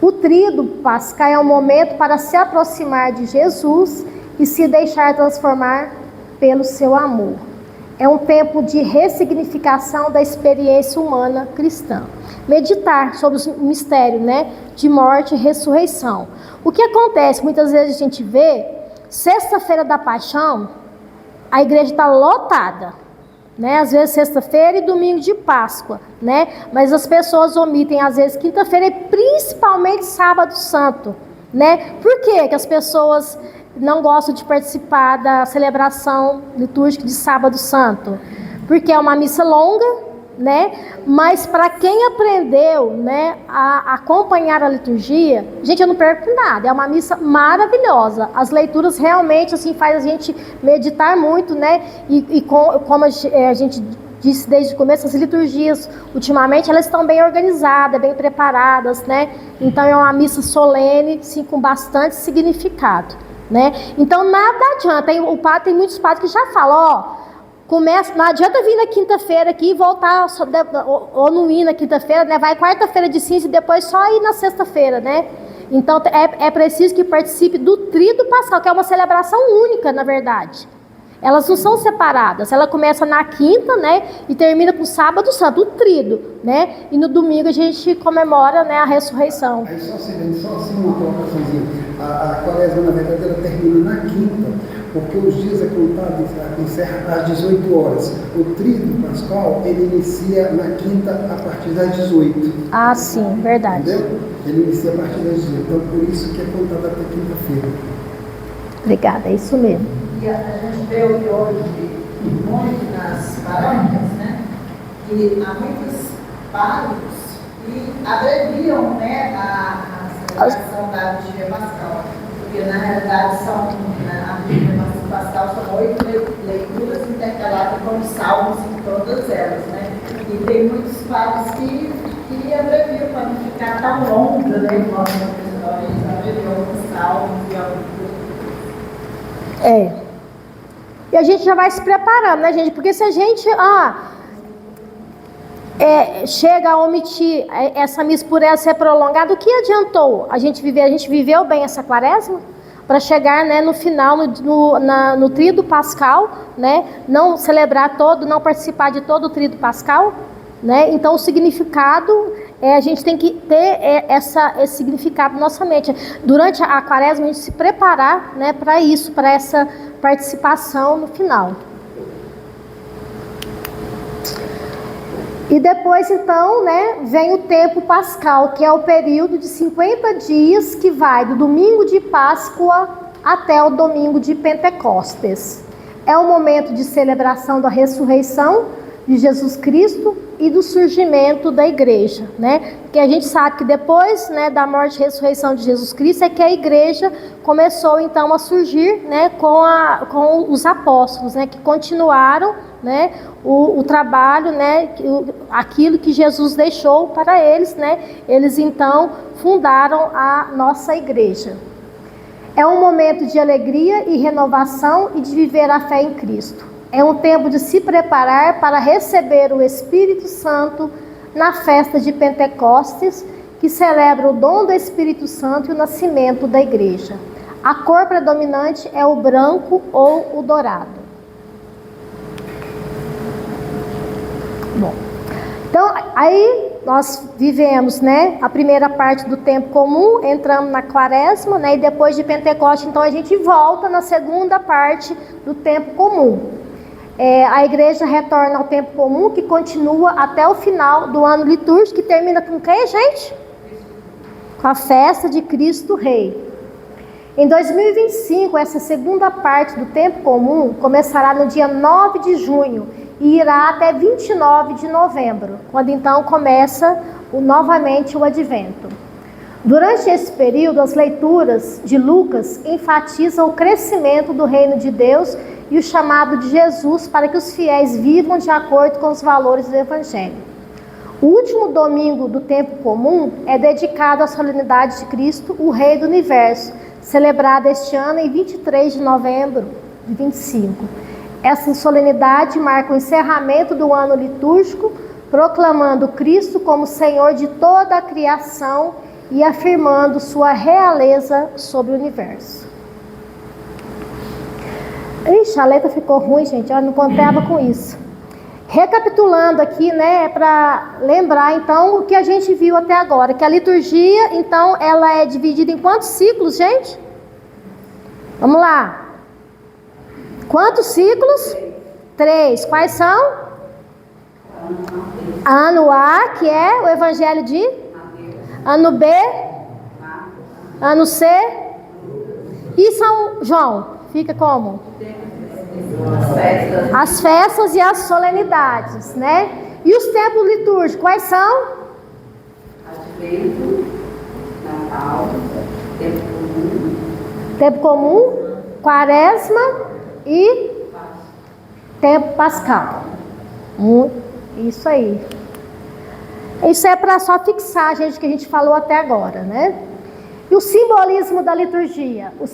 O tríduo pascal é um momento para se aproximar de Jesus e se deixar transformar pelo seu amor. É um tempo de ressignificação da experiência humana cristã. Meditar sobre o mistério, né, de morte e ressurreição. O que acontece? Muitas vezes a gente vê, sexta-feira da paixão, a igreja está lotada. Né? Às vezes sexta-feira e domingo de Páscoa, né? Mas as pessoas omitem às vezes quinta-feira e principalmente sábado santo, né? Por quê que as pessoas não gostam de participar da celebração litúrgica de sábado santo? Porque é uma missa longa, né? Mas para quem aprendeu, né, a acompanhar a liturgia, gente, eu não perco nada. É uma missa maravilhosa. As leituras realmente assim faz a gente meditar muito, né? Como a gente disse desde o começo, as liturgias ultimamente elas estão bem organizadas, bem preparadas, né? Então é uma missa solene, sim, com bastante significado, né? Então nada adianta. Tem muitos padres que já falam, ó. Não adianta vir na quinta-feira aqui e voltar, ou não ir na quinta-feira, né? Vai quarta-feira de cinza e depois só ir na sexta-feira, né? Então é preciso que participe do tríduo pascal, que é uma celebração única, na verdade. Elas não são separadas, ela começa na quinta, né? E termina com o sábado santo, o tríduo, né? E no domingo a gente comemora, né, a ressurreição. Aí só assim uma colocaçãozinha. A quaresma, na verdade, ela termina na quinta, porque os dias é contado, encerra às 18 horas. O tríduo pascal, ele inicia na quinta a partir das 18. Ah, sim, verdade. Entendeu? Ele inicia a partir das 18. Então, por isso que é contado até quinta-feira. Obrigada, é isso mesmo. E a gente vê hoje muito nas paróquias, né? Que há muitos párocos que abreviam, né, a celebração da vigília pascal. Porque na realidade a vigília pascal são 8 leituras intercaladas com salmos em todas elas, né? E tem muitos padres que abreviam para não ficar tão longa, né? Igual a gente abreviou com salmos e algumas. E a gente já vai se preparando, né, gente? Porque se a gente chega a omitir essa missa por ela ser prolongada, o que adiantou a gente viver? A gente viveu bem essa quaresma para chegar, né, no final, no tríduo pascal, né? Não celebrar não participar de todo o tríduo pascal, né? Então o significado a gente tem que ter esse significado na nossa mente. Durante a quaresma a gente se preparar, né, para isso, para essa participação no final. E depois então, né, vem o tempo pascal, que é o período de 50 dias que vai do domingo de Páscoa até o domingo de Pentecostes. É o momento de celebração da ressurreição de Jesus Cristo e do surgimento da igreja, né? Porque a gente sabe que depois, né, da morte e ressurreição de Jesus Cristo é que a igreja começou então a surgir, né, com os apóstolos, né, que continuaram, né, o trabalho, né, aquilo que Jesus deixou para eles, né? Eles então fundaram a nossa igreja. É um momento de alegria e renovação e de viver a fé em Cristo. É um tempo de se preparar para receber o Espírito Santo na festa de Pentecostes, que celebra o dom do Espírito Santo e o nascimento da igreja. A cor predominante é o branco ou o dourado. Bom, então aí nós vivemos, né, a primeira parte do tempo comum, entramos na quaresma, né, e depois de Pentecoste, então a gente volta na segunda parte do tempo comum. A igreja retorna ao tempo comum, que continua até o final do ano litúrgico, que termina com o quê, gente? Com a festa de Cristo Rei. Em 2025, essa segunda parte do tempo comum começará no dia 9 de junho e irá até 29 de novembro, quando então começa novamente o Advento. Durante esse período, as leituras de Lucas enfatizam o crescimento do reino de Deus e o chamado de Jesus para que os fiéis vivam de acordo com os valores do Evangelho. O último domingo do tempo comum é dedicado à solenidade de Cristo, o Rei do Universo, celebrada este ano em 23 de novembro de 25. Essa solenidade marca o encerramento do ano litúrgico, proclamando Cristo como Senhor de toda a criação e afirmando sua realeza sobre o universo. Ixi, a letra ficou ruim, gente, eu não contava com isso. Recapitulando aqui, né, para lembrar então o que a gente viu até agora, que a liturgia, então, ela é dividida em quantos ciclos, gente? Vamos lá. Quantos ciclos? 3. Quais são? Ano A, que é o Evangelho de? Ano B? Ano C? E São João? Fica como? As festas e as solenidades, né? E os tempos litúrgicos, quais são? Advento, Natal, Tempo comum, quaresma e tempo pascal. Isso aí. Isso é para só fixar, gente, o que a gente falou até agora, né? E o simbolismo da liturgia? O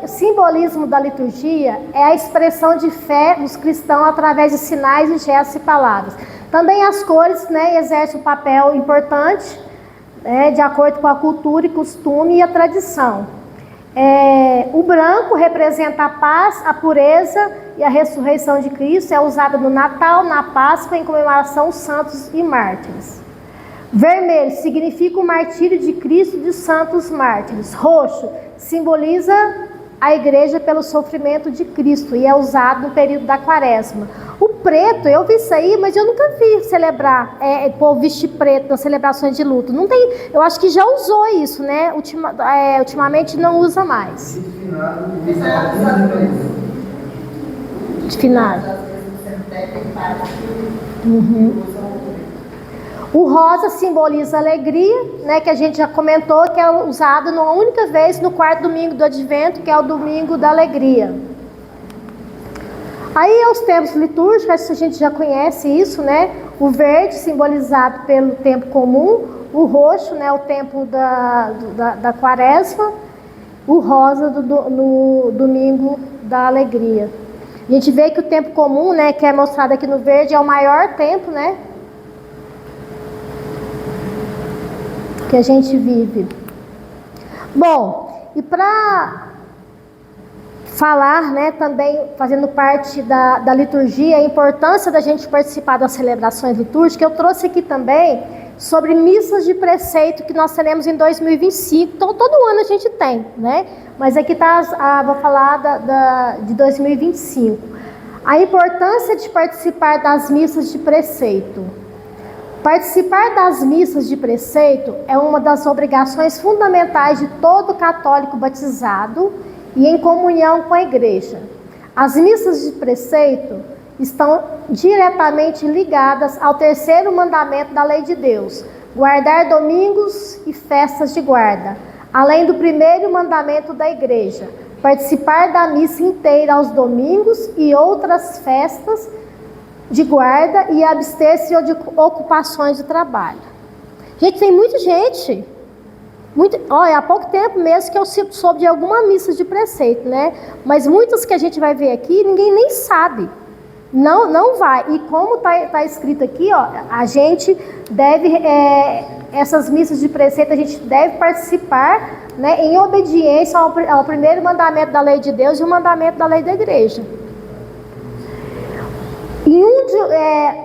simbolismo da liturgia é a expressão de fé dos cristãos através de sinais, e gestos e palavras. Também as cores, né, exercem um papel importante, né, de acordo com a cultura e costume e a tradição. O branco representa a paz, a pureza e a ressurreição de Cristo. É usado no Natal, na Páscoa, em comemoração aos santos e mártires. Vermelho significa o martírio de Cristo e dos santos mártires. Roxo simboliza a igreja pelo sofrimento de Cristo e é usado no período da quaresma. O preto, eu vi isso aí, mas eu nunca vi celebrar, povo vestir preto nas celebrações de luto. Não tem, eu acho que já usou isso, né? Ultimamente não usa mais. De finado. O rosa simboliza a alegria, né, que a gente já comentou, que é usado uma única vez no quarto domingo do Advento, que é o domingo da alegria. Aí os tempos litúrgicos, a gente já conhece isso, né? O verde simbolizado pelo tempo comum, o roxo, né, o tempo da quaresma, o rosa no domingo da alegria. A gente vê que o tempo comum, né, que é mostrado aqui no verde, é o maior tempo, né, que a gente vive. Bom, e para falar, né, também fazendo parte da liturgia, a importância da gente participar das celebrações litúrgicas, eu trouxe aqui também sobre missas de preceito que nós teremos em 2025. Então, todo ano a gente tem, né? Mas aqui está, vou falar de 2025. A importância de participar das missas de preceito. Participar das missas de preceito é uma das obrigações fundamentais de todo católico batizado e em comunhão com a igreja. As missas de preceito estão diretamente ligadas ao terceiro mandamento da lei de Deus, guardar domingos e festas de guarda, além do primeiro mandamento da igreja, participar da missa inteira aos domingos e outras festas de guarda e abster-se de ocupações de trabalho. Gente, tem muita gente, olha, há pouco tempo mesmo que eu soube de alguma missa de preceito, né? Mas muitas que a gente vai ver aqui, ninguém nem sabe. Não vai. E como está escrito aqui, ó, a gente deve, essas missas de preceito, a gente deve participar, né, em obediência ao primeiro mandamento da lei de Deus e o mandamento da lei da igreja.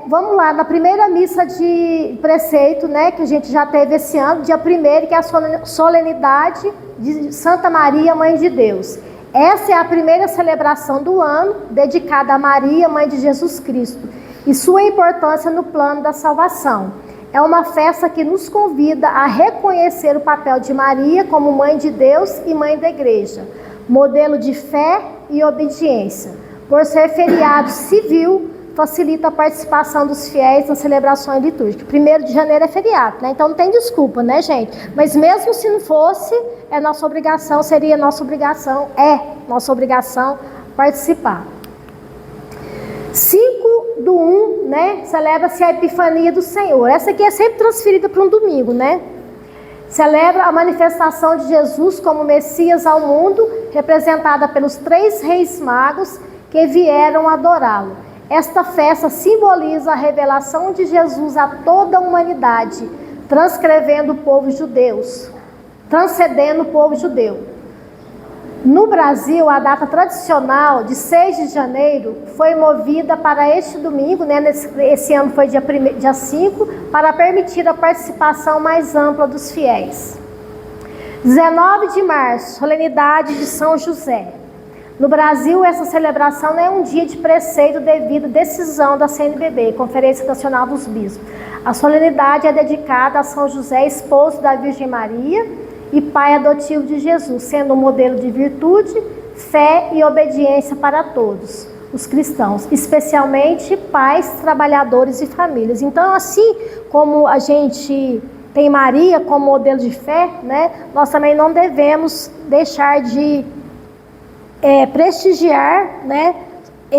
Vamos lá, na primeira missa de preceito, né, que a gente já teve esse ano, dia 1º, que é a solenidade de Santa Maria, Mãe de Deus. Essa é a primeira celebração do ano, dedicada a Maria, Mãe de Jesus Cristo, e sua importância no plano da salvação. É uma festa que nos convida a reconhecer o papel de Maria como Mãe de Deus e Mãe da Igreja, modelo de fé e obediência. Por ser feriado civil, facilita a participação dos fiéis nas celebrações litúrgicas. 1º de janeiro é feriado, né? Então não tem desculpa, né, gente? Mas mesmo se não fosse, é nossa obrigação participar. 5/1, né? Celebra-se a Epifania do Senhor. Essa aqui é sempre transferida para um domingo, né? Celebra a manifestação de Jesus como Messias ao mundo, representada pelos 3 reis magos que vieram adorá-lo. Esta festa simboliza a revelação de Jesus a toda a humanidade, transcendendo o povo judeu. No Brasil, a data tradicional de 6 de janeiro foi movida para este domingo, né? Esse ano foi dia 5, para permitir a participação mais ampla dos fiéis. 19 de março, solenidade de São José. No Brasil, essa celebração não é um dia de preceito devido à decisão da CNBB, Conferência Nacional dos Bispos. A solenidade é dedicada a São José, esposo da Virgem Maria e pai adotivo de Jesus, sendo um modelo de virtude, fé e obediência para todos os cristãos, especialmente pais, trabalhadores e famílias. Então, assim como a gente tem Maria como modelo de fé, né, nós também não devemos deixar de prestigiar, né,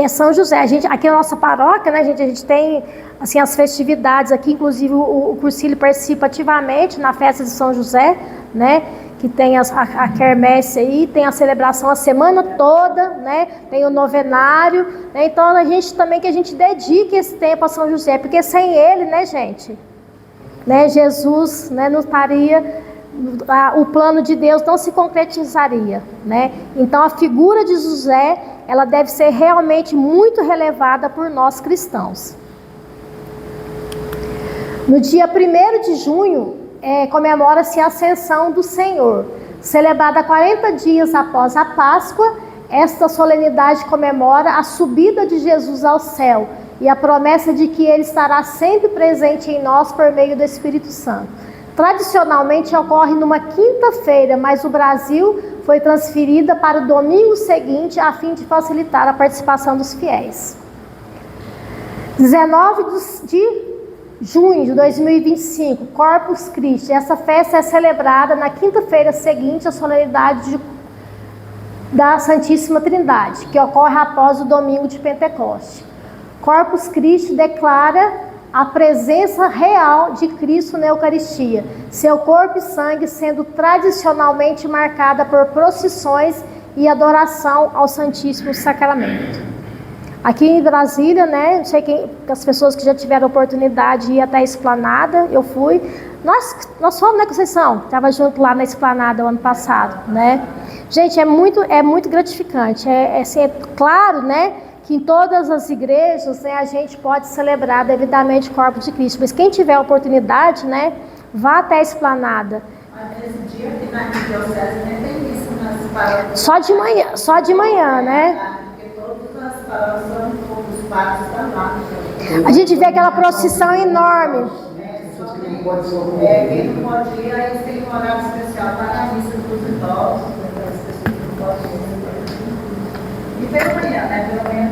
São José. Aqui na nossa paróquia, né, a gente tem assim, as festividades aqui, inclusive o Cursilho participa ativamente na festa de São José, né, que tem a quermesse aí, tem a celebração a semana toda, né, tem o novenário, né, então a gente também que a gente dedique esse tempo a São José, porque sem ele, né, gente, né, Jesus, né, não estaria, o plano de Deus não se concretizaria, né? Então a figura de José, ela deve ser realmente muito relevada por nós cristãos. No dia 1º de junho, comemora-se a Ascensão do Senhor. Celebrada 40 dias após a Páscoa, esta solenidade comemora a subida de Jesus ao céu e a promessa de que ele estará sempre presente em nós por meio do Espírito Santo. Tradicionalmente ocorre numa quinta-feira, mas o Brasil foi transferida para o domingo seguinte a fim de facilitar a participação dos fiéis. 19 de junho de 2025, Corpus Christi. Essa festa é celebrada na quinta-feira seguinte à solenidade da Santíssima Trindade, que ocorre após o domingo de Pentecoste. Corpus Christi declara a presença real de Cristo na Eucaristia, seu corpo e sangue sendo tradicionalmente marcada por procissões e adoração ao Santíssimo Sacramento. Aqui em Brasília, né, não sei as pessoas que já tiveram oportunidade de ir até a Esplanada, eu fui. Nós fomos, né, Conceição? Estava junto lá na Esplanada o ano passado, né? Gente, é muito gratificante. Assim, é claro, né, que em todas as igrejas, né, a gente pode celebrar devidamente o corpo de Cristo. Mas quem tiver a oportunidade, né, vá até a Esplanada. Mas nesse dia que na diocese nem tem isso nas paróquias. Só de manhã, né? Porque todas as paróquias são os padres estão lá. A gente vê aquela procissão enorme. Quem não pode ir, aí tem um horário especial para a missa dos idosos, as pessoas que não podem ir. E pela manhã, né? Pela manhã.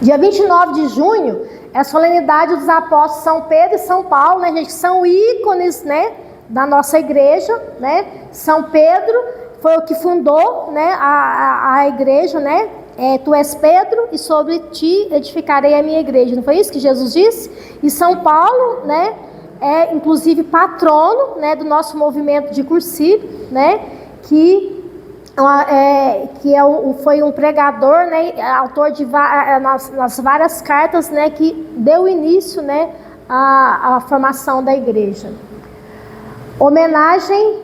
Dia 29 de junho é a solenidade dos apóstolos São Pedro e São Paulo, né, gente? Que são ícones, né, da nossa igreja, né? São Pedro foi o que fundou, né, a igreja, né? Tu és Pedro e sobre ti edificarei a minha igreja. Não foi isso que Jesus disse? E São Paulo, né, é inclusive patrono, né, do nosso movimento de Cursilho, né? Foi um pregador, né, autor de nas várias cartas, né, que deu início, né, à formação da igreja. Homenagem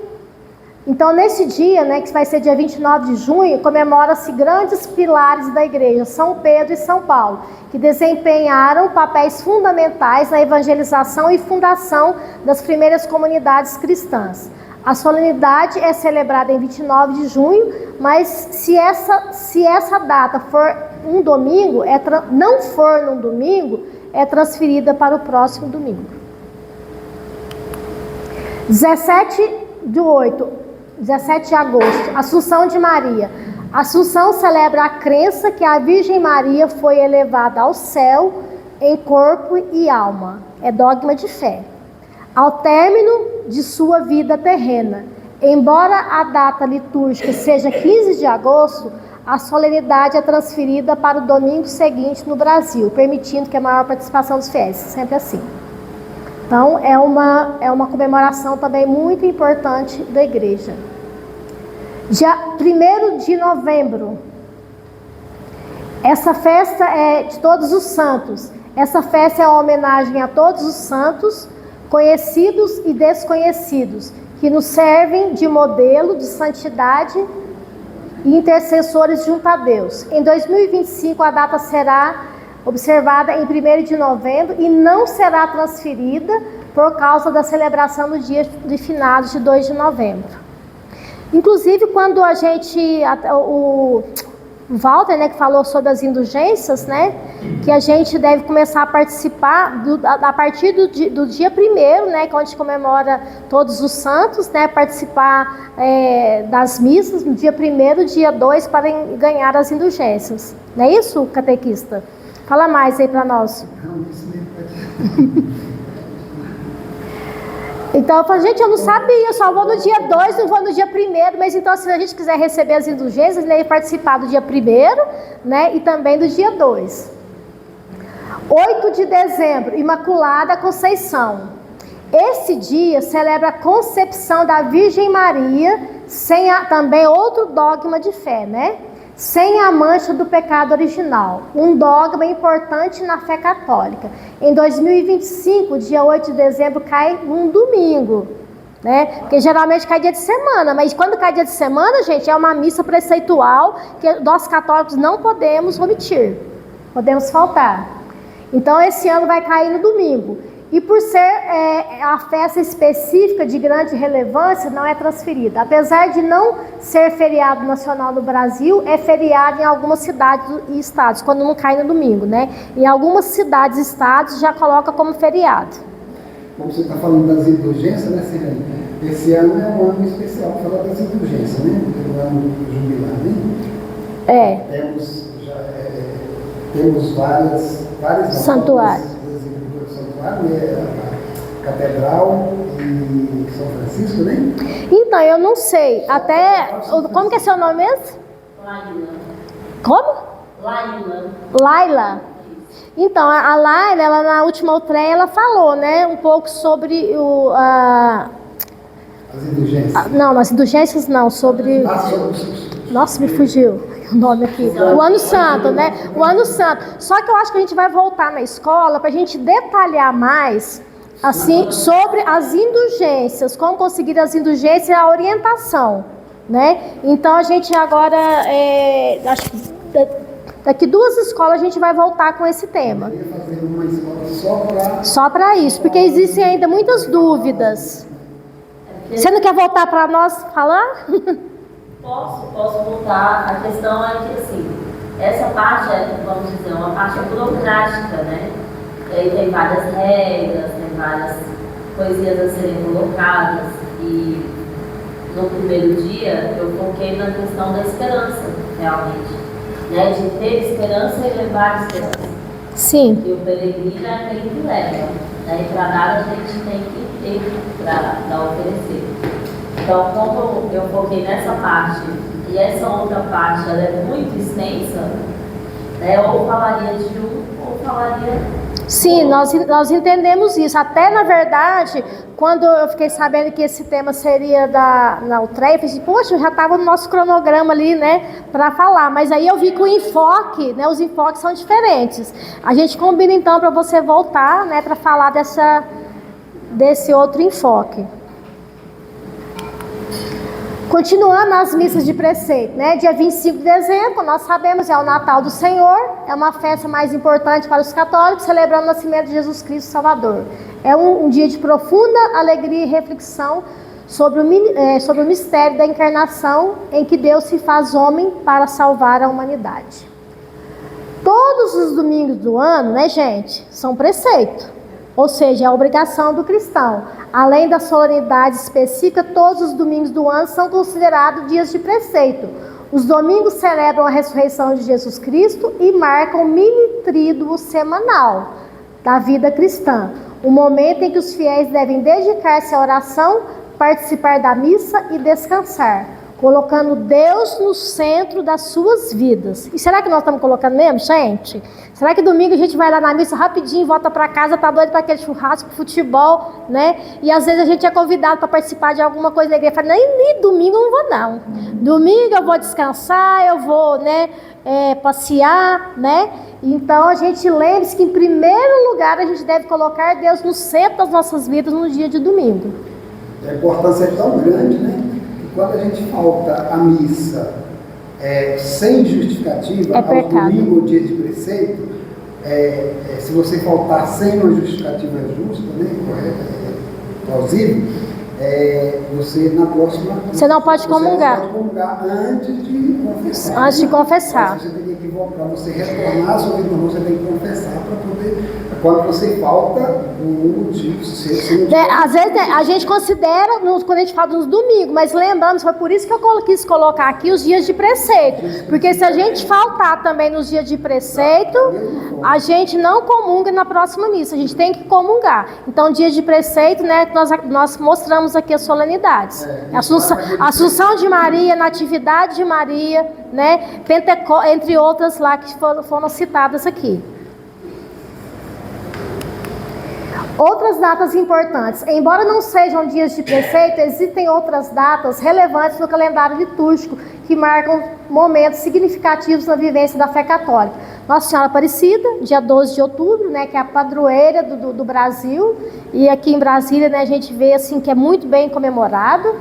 Então, nesse dia, né, que vai ser dia 29 de junho, comemora-se grandes pilares da igreja, São Pedro e São Paulo, que desempenharam papéis fundamentais na evangelização e fundação das primeiras comunidades cristãs. A solenidade é celebrada em 29 de junho, mas se essa data for um domingo, não for num domingo, é transferida para o próximo domingo. 17 de agosto, Assunção de Maria. Assunção celebra a crença que a Virgem Maria foi elevada ao céu em corpo e alma. É dogma de fé. Ao término de sua vida terrena, embora a data litúrgica seja 15 de agosto, a solenidade é transferida para o domingo seguinte no Brasil, permitindo que a maior participação dos fiéis, sempre assim. Então, é uma comemoração também muito importante da igreja. Dia 1º de novembro, essa festa é de Todos os Santos. Essa festa é uma homenagem a todos os santos, conhecidos e desconhecidos, que nos servem de modelo de santidade e intercessores junto a Deus. Em 2025, a data será observada em 1º de novembro e não será transferida por causa da celebração do dia de finados de 2 de novembro. Inclusive, quando o Walter, né, que falou sobre as indulgências, né, que a gente deve começar a participar a partir do dia 1º, né, que a gente comemora todos os santos, né, participar das missas no dia 1º, dia 2, para ganhar as indulgências. Não é isso, catequista? Fala mais aí para nós. Então eu falei, gente, eu não sabia, eu só vou no dia 2, não vou no dia 1º, mas então se a gente quiser receber as indulgências, deve participar do dia 1º, né, e também do dia 2. 8 de dezembro, Imaculada Conceição. Esse dia celebra a concepção da Virgem Maria, também outro dogma de fé, né? Sem a mancha do pecado original, um dogma importante na fé católica. Em 2025, dia 8 de dezembro, cai um domingo, né? Porque geralmente cai dia de semana, mas quando cai dia de semana, gente, é uma missa preceitual que nós católicos não podemos omitir, podemos faltar. Então esse ano vai cair no domingo. E por ser a festa específica de grande relevância, não é transferida. Apesar de não ser feriado nacional no Brasil, é feriado em algumas cidades e estados, quando não cai no domingo, né? Em algumas cidades e estados já coloca como feriado. Como você está falando das indulgências, né, Sirene? Esse ano é um ano especial para falar das indulgências, né? O ano jubilar, né? Temos várias santuários. A Catedral e São Francisco, né? Então, eu não sei. Como que é seu nome mesmo? Laila. Como? Laila. Então, a Laila, ela na última outreia, ela falou, né? Um pouco sobre as indulgências. Não, as indulgências não, sobre... Nossa, me fugiu o nome aqui. O Ano Santo, né? O Ano Santo. Só que eu acho que a gente vai voltar na escola para a gente detalhar mais, assim, sobre as indulgências, como conseguir as indulgências e a orientação, né? Então, a gente agora, acho que daqui 2 escolas a gente vai voltar com esse tema. Eu ia fazer uma escola só para isso, porque existem ainda muitas dúvidas. Você não quer voltar para nós falar? Posso voltar. A questão é que, assim, essa parte vamos dizer, uma parte burocrática, né? E aí tem várias regras, tem várias coisinhas a serem colocadas. E no primeiro dia eu foquei na questão da esperança, realmente. Né? De ter esperança e levar esperança. Sim. E o peregrino é aquele que leva. Né? E para dar a gente tem que ter para oferecer. Então, como eu foquei nessa parte e essa outra parte ela é muito extensa, né, ou falaria de um, ou falaria... Sim, nós entendemos isso. Até, na verdade, quando eu fiquei sabendo que esse tema seria na outreia, eu pensei, poxa, já estava no nosso cronograma ali, né, para falar. Mas aí eu vi que o enfoque, né, os enfoques são diferentes. A gente combina, então, para você voltar, né, para falar desse outro enfoque. Continuando as missas de preceito, né? Dia 25 de dezembro, nós sabemos, é o Natal do Senhor, é uma festa mais importante para os católicos, celebrando o nascimento de Jesus Cristo Salvador. É um dia de profunda alegria e reflexão sobre o mistério da encarnação, em que Deus se faz homem para salvar a humanidade. Todos os domingos do ano, né, gente, são preceito, ou seja, é a obrigação do cristão. Além da solenidade específica, todos os domingos do ano são considerados dias de preceito. Os domingos celebram a ressurreição de Jesus Cristo e marcam o mini tríduo semanal da vida cristã. O momento em que os fiéis devem dedicar-se à oração, participar da missa e descansar, colocando Deus no centro das suas vidas. E será que nós estamos colocando mesmo, gente? Será que domingo a gente vai lá na missa rapidinho, volta para casa, tá doido para aquele churrasco, futebol, né? E às vezes a gente é convidado para participar de alguma coisa da igreja. Fala, nem domingo eu não vou não. Domingo eu vou descansar, eu vou, né, passear, né? Então a gente lembre-se que em primeiro lugar a gente deve colocar Deus no centro das nossas vidas no dia de domingo. A importância é tão grande, né? Que quando a gente falta a missa sem justificativa, ao domingo ou dia de preceito, se você faltar sem uma justificativa justa, né? Correta, plausível, você na próxima... Você não pode comungar. Você não pode comungar antes de confessar. Antes de confessar. Você tem que para você retornar a sua vida, você tem que confessar para poder... Quando você falta um motivo, às vezes a gente considera, quando a gente fala nos domingos, mas lembrando, foi por isso que eu quis colocar aqui os dias de preceito. Porque se a gente faltar também nos dias de preceito, a gente não comunga na próxima missa, a gente tem que comungar. Então, dia de preceito, né, nós mostramos aqui as solenidades. Assunção de Maria, Natividade de Maria, né, entre outras lá que foram citadas aqui. Outras datas importantes. Embora não sejam dias de preceito, existem outras datas relevantes no calendário litúrgico que marcam momentos significativos na vivência da fé católica. Nossa Senhora Aparecida, dia 12 de outubro, né, que é a padroeira do Brasil, e aqui em Brasília, né, a gente vê assim, que é muito bem comemorado.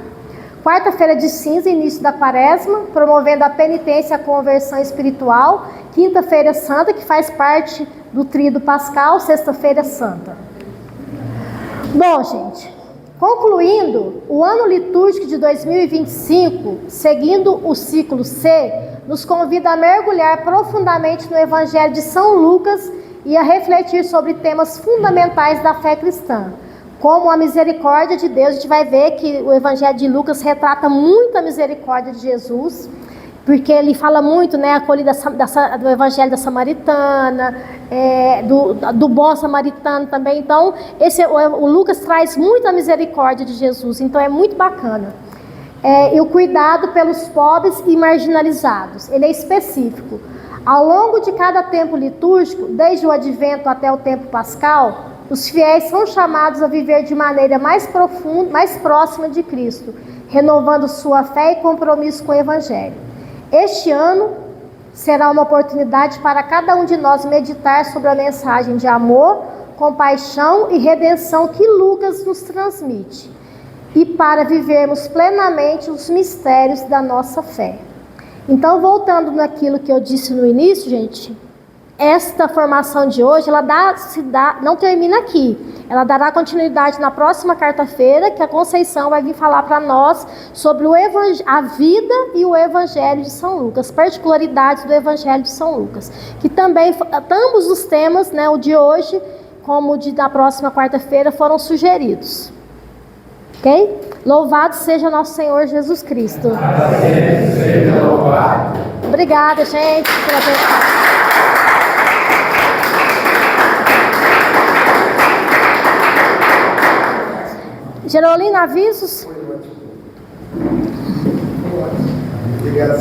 Quarta-feira de cinza, início da quaresma, promovendo a penitência e a conversão espiritual. Quinta-feira santa, que faz parte do tríduo pascal. Sexta-feira santa. Bom, gente, concluindo, o ano litúrgico de 2025, seguindo o ciclo C, nos convida a mergulhar profundamente no Evangelho de São Lucas e a refletir sobre temas fundamentais da fé cristã, como a misericórdia de Deus. A gente vai ver que o Evangelho de Lucas retrata muito a misericórdia de Jesus, porque ele fala muito, né, do Evangelho da Samaritana, do bom samaritano também. Então, o Lucas traz muito a misericórdia de Jesus, então é muito bacana. E o cuidado pelos pobres e marginalizados, ele é específico. Ao longo de cada tempo litúrgico, desde o advento até o tempo pascal, os fiéis são chamados a viver de maneira mais profunda, mais próxima de Cristo, renovando sua fé e compromisso com o Evangelho. Este ano será uma oportunidade para cada um de nós meditar sobre a mensagem de amor, compaixão e redenção que Lucas nos transmite, e para vivermos plenamente os mistérios da nossa fé. Então, voltando naquilo que eu disse no início, gente, esta formação de hoje, não termina aqui. Ela dará continuidade na próxima quarta-feira, que a Conceição vai vir falar para nós sobre a vida e o Evangelho de São Lucas, particularidades do Evangelho de São Lucas, que também, ambos os temas, né, o de hoje como o da próxima quarta-feira, foram sugeridos. Ok? Louvado seja nosso Senhor Jesus Cristo. Seja louvado. Obrigada, gente, pela atenção. Gerolina, avisos? Obrigado,